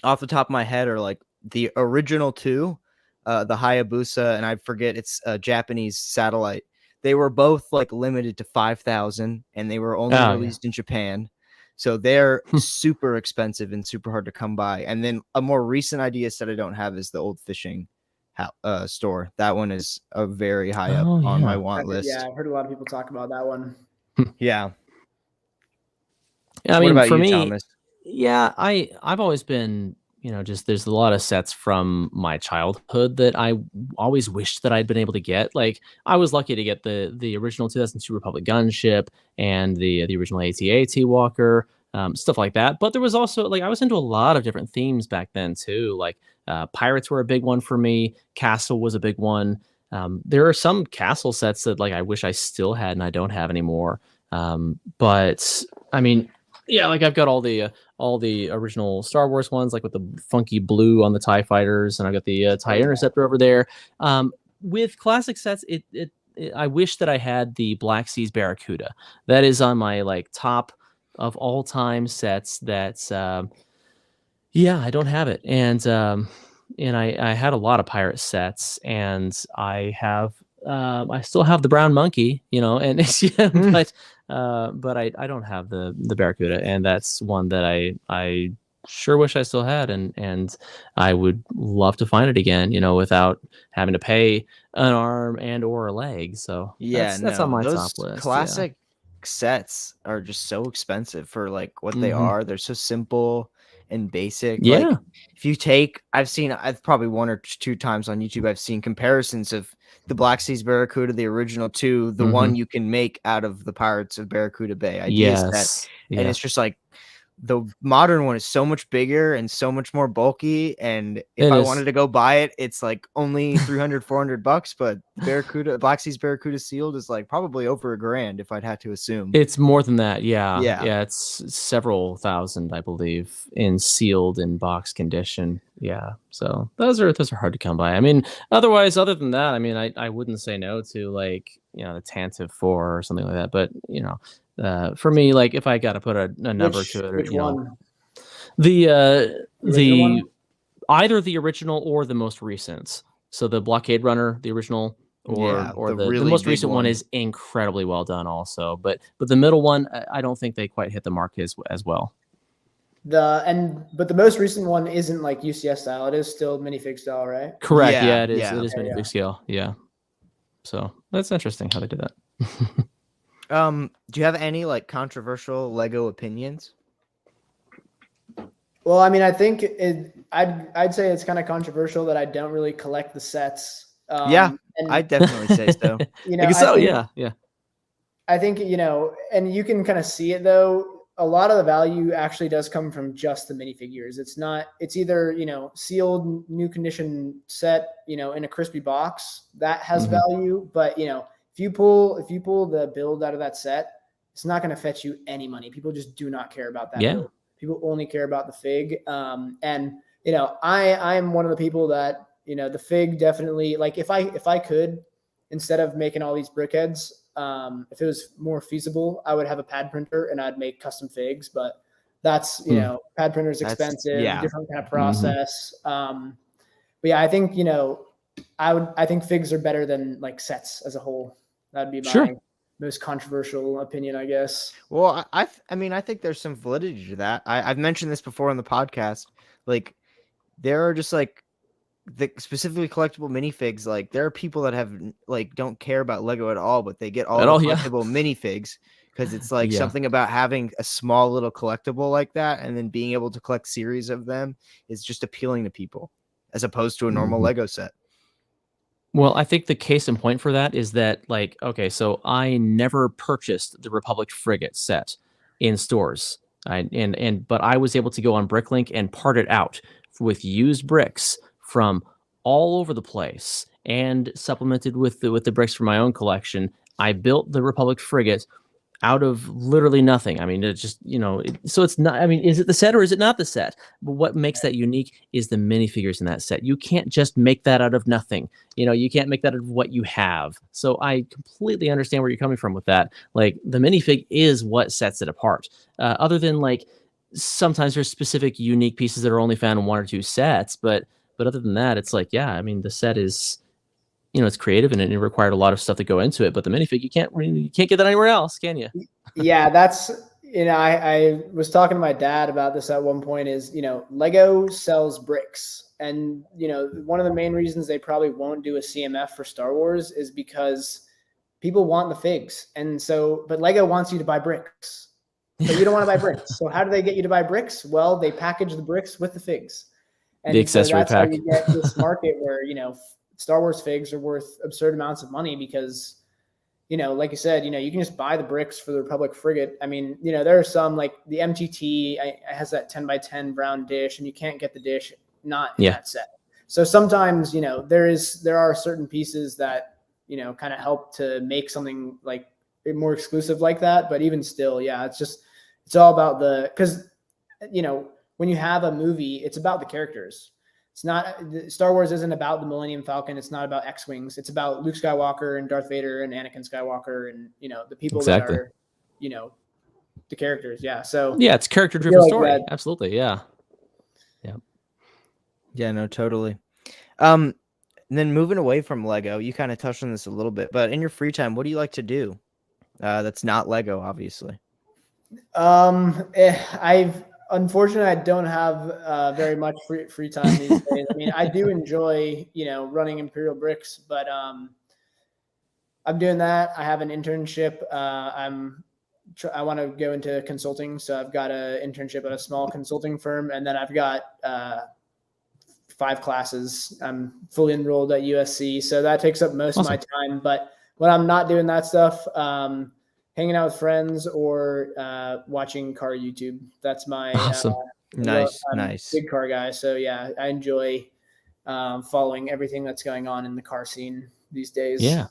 off the top of my head are like the original two, the Hayabusa, and I forget, it's a Japanese satellite. They were both like limited to 5,000 and they were only released in Japan. So they're super expensive and super hard to come by. And then a more recent idea set I don't have is the old fishing store. That one is a very high up on my want list. Yeah, I've heard a lot of people talk about that one. Yeah. I mean, what about for you, me, Thomas? Yeah, I've always been, just there's a lot of sets from my childhood that I always wished that I'd been able to get. Like I was lucky to get the original 2002 Republic gunship and the original AT-AT Walker, stuff like that. But there was also like I was into a lot of different themes back then too. Like pirates were a big one for me. Castle was a big one. There are some castle sets that like I wish I still had and I don't have anymore. But I mean, yeah, like I've got all the original Star Wars ones, like with the funky blue on the TIE fighters, and I've got the TIE Interceptor over there. With classic sets, I wish that I had the Black Seas Barracuda. That is on my like top of all time sets. That's yeah, I don't have it, and I had a lot of pirate sets, and I still have the brown monkey, and it's but I don't have the Barracuda, and that's one that I sure wish I still had, and I would love to find it again, without having to pay an arm and or a leg. So yeah, that's on my those top list. classic sets are just so expensive for like what they are. They're so simple and basic. Yeah. Like if you I've probably one or two times on YouTube, I've seen comparisons of the Black Seas Barracuda, the original, to the one you can make out of the Pirates of Barracuda Bay idea set. And it's just like the modern one is so much bigger and so much more bulky, and if I wanted to go buy it, it's like only $300-$400, but Black Seas Barracuda sealed is like probably over $1,000 if I'd had to assume. It's more than that. Yeah, it's several thousand, I believe, in sealed in box condition. Yeah, so those are hard to come by. I mean, otherwise, other than that, I mean, I wouldn't say no to like the Tantive 4 or something like that, but for me, like if I got to put a number to it, which one? The one? Either the original or the most recent. So the Blockade Runner, the original, or the really most recent one is incredibly well done also. But the middle one, I don't think they quite hit the mark as well. But the most recent one isn't like UCS style. It is still minifig style, right? Correct. Yeah, it is. Yeah. It is minifig scale. Yeah. So that's interesting how they did that. Do you have any like controversial Lego opinions? Well, I mean, I think I'd say it's kind of controversial that I don't really collect the sets. I'd definitely say so. I think, and you can kind of see it though. A lot of the value actually does come from just the minifigures. It's either, sealed new condition set, in a crispy box that has value. But, if you pull the build out of that set, it's not going to fetch you any money. People just do not care about that build. People only care about the fig. And, I am one of the people that, the fig definitely, like if I could, instead of making all these brickheads, if it was more feasible, I would have a pad printer and I'd make custom figs, but that's, pad printer is expensive, different kind of process. But yeah, I think, I think figs are better than like sets as a whole. That'd be my most controversial opinion, I guess. Well, I mean, I think there's some validity to that. I've mentioned this before on the podcast. Like, there are just like the specifically collectible minifigs. Like, there are people that have like don't care about Lego at all, but they get all the collectible minifigs because it's like something about having a small little collectible like that and then being able to collect series of them is just appealing to people as opposed to a normal Lego set. Well, I think the case in point for that is that, like, okay, so I never purchased the Republic Frigate set in stores. But I was able to go on Bricklink and part it out with used bricks from all over the place and supplemented with the bricks from my own collection. I built the Republic Frigate out of literally nothing. I mean, it's just, so it's not, I mean, is it the set or is it not the set? But what makes that unique is the minifigures in that set. You can't just make that out of nothing. You can't make that out of what you have. So I completely understand where you're coming from with that. Like, the minifig is what sets it apart. Other than, like, sometimes there's specific unique pieces that are only found in one or two sets. But other than that, it's like, yeah, I mean, the set is, it's creative and it required a lot of stuff to go into it. But the minifig, you can't get that anywhere else, can you? Yeah, that's, I was talking to my dad about this at one point is, Lego sells bricks. And, one of the main reasons they probably won't do a CMF for Star Wars is because people want the figs. And so, but Lego wants you to buy bricks, but you don't want to buy bricks. So how do they get you to buy bricks? Well, they package the bricks with the figs. And the accessory that's pack. How you get this market where, Star Wars figs are worth absurd amounts of money because, like you said, you can just buy the bricks for the Republic Frigate. I mean, there are some like the MTT has that 10x10 brown dish, and you can't get the dish not in that set. So sometimes, there are certain pieces that, kind of help to make something like more exclusive like that. But even still, yeah, it's all about because, when you have a movie, it's about the characters. It's not, Star Wars isn't about the Millennium Falcon. It's not about X-Wings. It's about Luke Skywalker and Darth Vader and Anakin Skywalker and, the people that are, the characters. Yeah. So yeah, it's character-driven story. Absolutely. Yeah. Yeah. Yeah, no, totally. And then moving away from Lego, you kind of touched on this a little bit, but in your free time, what do you like to do? That's not Lego, obviously. Unfortunately, I don't have very much free time these days. I mean, I do enjoy, running ImperialBrickz, but I'm doing that. I have an internship. I want to go into consulting, so I've got an internship at a small consulting firm, and then I've got 5 classes. I'm fully enrolled at USC, so that takes up most of my time. But when I'm not doing that stuff, hanging out with friends or watching car YouTube. That's my nice big car guy. So yeah, I enjoy following everything that's going on in the car scene these days. Yeah.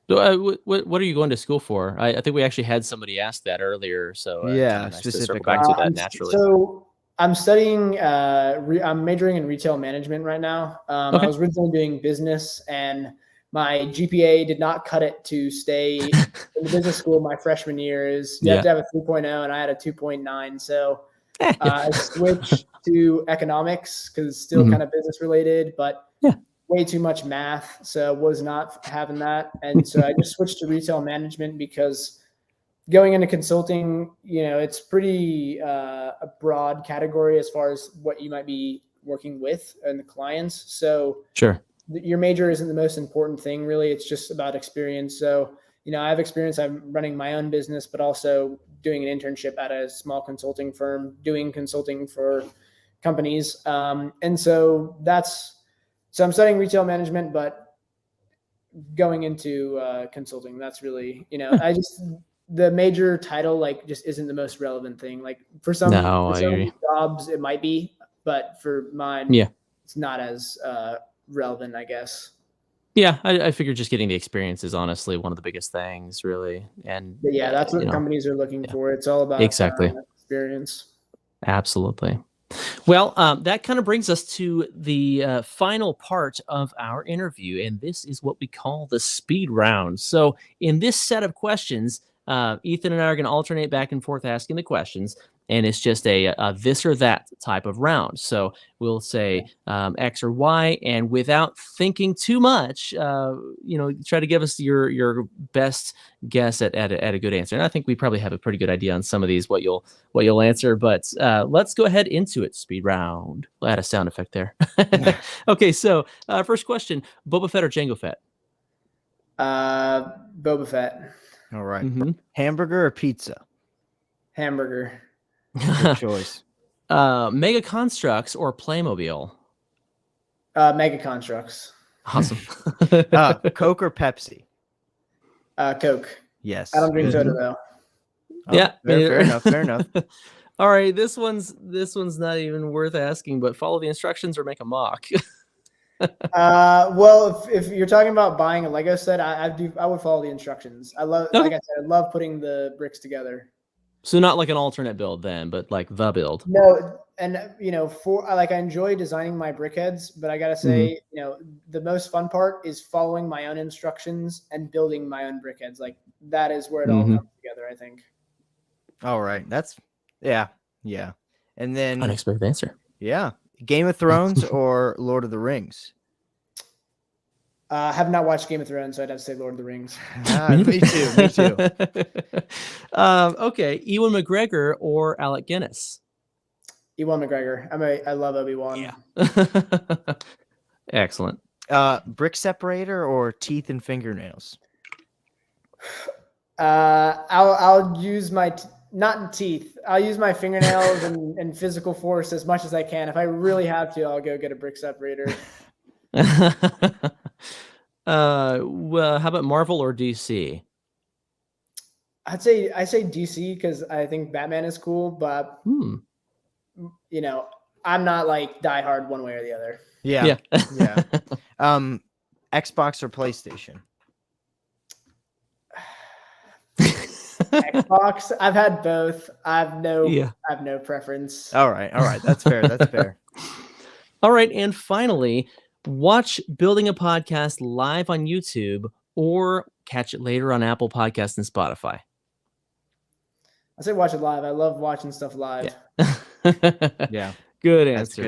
So, what are you going to school for? I think we actually had somebody ask that earlier. So yeah, nice specific. Back to that naturally. So I'm studying. I'm majoring in retail management right now. I was originally doing business, and my GPA did not cut it to stay in the business school my freshman year. You have to have a 3.0, and I had a 2.9. So I switched to economics because it's still kind of business related, but way too much math. So was not having that. And so I just switched to retail management because going into consulting, it's pretty a broad category as far as what you might be working with and the clients. So sure. Your major isn't the most important thing, really. It's just about experience. So, I have experience. I'm running my own business, but also doing an internship at a small consulting firm, doing consulting for companies. And so I'm studying retail management, but going into consulting, that's really, the major title, just isn't the most relevant thing. Like for some jobs, it might be, but for mine, it's not as relevant, I guess. Yeah, I figure just getting the experience is honestly one of the biggest things, really. And but yeah, that's what companies are looking for. It's all about experience. Absolutely. Well, that kind of brings us to the final part of our interview, and this is what we call the speed round. So in this set of questions, Ethan and I are going to alternate back and forth asking the questions, and it's just a this or that type of round. So we'll say X or Y, and without thinking too much, try to give us your best guess at a good answer. And I think we probably have a pretty good idea on some of these what you'll answer. But let's go ahead into it. Speed round. I'll add a sound effect there. Okay, so first question: Boba Fett or Jango Fett? Boba Fett. All right. Hamburger or pizza? Hamburger. Good choice. Mega Constructs or Playmobil? Mega Constructs. Awesome. Coke or Pepsi? Coke. Yes. I don't drink soda though. Yeah. Fair enough. Fair enough. All right. This one's not even worth asking, but follow the instructions or make a mock. Well, if you're talking about buying a Lego set, I would follow the instructions. Like I said, I love putting the bricks together. So not like an alternate build then, but like the build. No, and I enjoy designing my brickheads, but I gotta say, the most fun part is following my own instructions and building my own brickheads. Like that is where it all comes together, I think. All right, yeah. And then unexpected answer. Yeah, Game of Thrones or Lord of the Rings? I have not watched Game of Thrones, so I'd have to say Lord of the Rings. Me too. Okay, Ewan McGregor or Alec Guinness? Ewan McGregor. I love Obi-Wan. Yeah. Excellent. Brick separator or teeth and fingernails? I'll use my not teeth. I'll use my fingernails and physical force as much as I can. If I really have to, I'll go get a brick separator. Well, how about Marvel or DC? I say DC because I think Batman is cool, but I'm not like diehard one way or the other. Yeah. Xbox or PlayStation? Xbox. I've had both. I have no preference. All right. That's fair. All right. And finally, watch Building a Podcast live on YouTube or catch it later on Apple Podcasts and Spotify. I say watch it live. I love watching stuff live. Yeah. Good answer.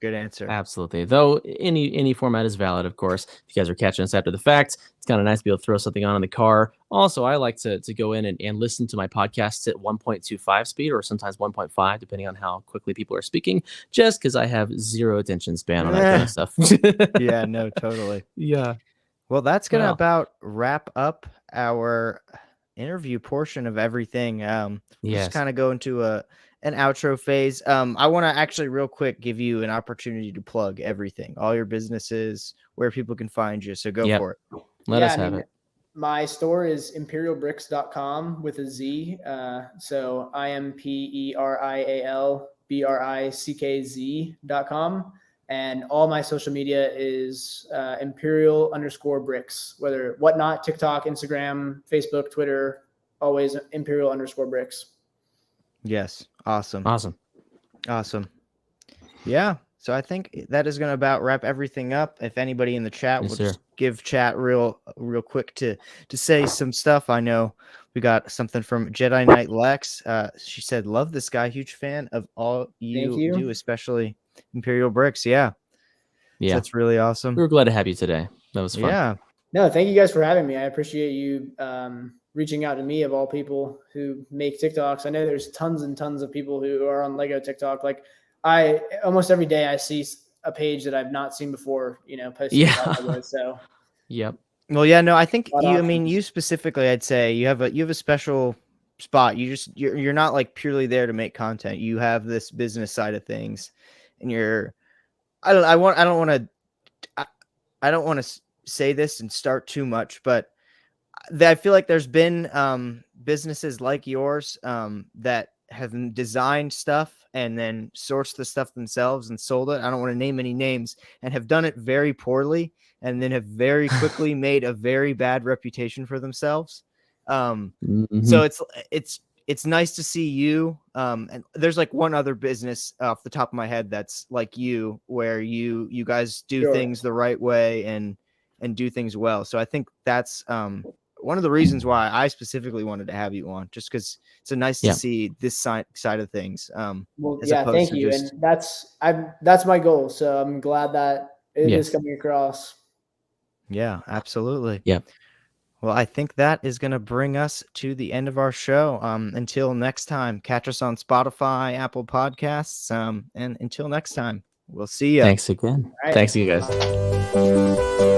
Good answer. Absolutely. Though any format is valid, of course. If you guys are catching us after the fact, it's kind of nice to be able to throw something on in the car. Also, I like to go in and listen to my podcasts at 1.25 speed or sometimes 1.5, depending on how quickly people are speaking, just because I have zero attention span on that kind of stuff. Yeah, no, totally. Yeah. Well, that's going to about wrap up our interview portion of everything. Just kind of go into an outro phase. I want to actually real quick give you an opportunity to plug everything, all your businesses, where people can find you. So go for it. Let us have it. My store is ImperialBrickz.com with a Z. So ImperialBrickz.com. And all my social media is Imperial_Brickz, whatnot, TikTok, Instagram, Facebook, Twitter, always Imperial_Brickz. Yes. Awesome. Yeah. So I think that is going to about wrap everything up. If anybody in the chat will just give chat real quick to say some stuff. I know we got something from Jedi Knight Lex. She said, love this guy. Huge fan of all you do, especially ImperialBrickz. Yeah. So that's really awesome. We were glad to have you today. That was fun. Yeah. No, thank you guys for having me. I appreciate you reaching out to me, of all people who make TikToks. I know there's tons and tons of people who are on Lego TikTok. Like almost every day I see a page that I've not seen before, posting about Lego. So yep. Well, yeah, no, I think you specifically, I'd say you have a special spot. You're not like purely there to make content. You have this business side of things, and I don't want to say this and start too much, but I feel like there's been businesses like yours that have designed stuff and then sourced the stuff themselves and sold it. I don't want to name any names, and have done it very poorly and then have very quickly made a very bad reputation for themselves. So it's nice to see you. And there's like one other business off the top of my head that's like you, where you guys do things the right way and do things well. So I think that's one of the reasons why I specifically wanted to have you on, just because it's nice to see this side of things. Well, yeah, thank you. And that's my goal. So I'm glad that it is coming across. Yeah, absolutely. Yeah. Well, I think that is going to bring us to the end of our show. Until next time, catch us on Spotify, Apple Podcasts. And until next time, we'll see you. Thanks again. Right. Thanks, you guys.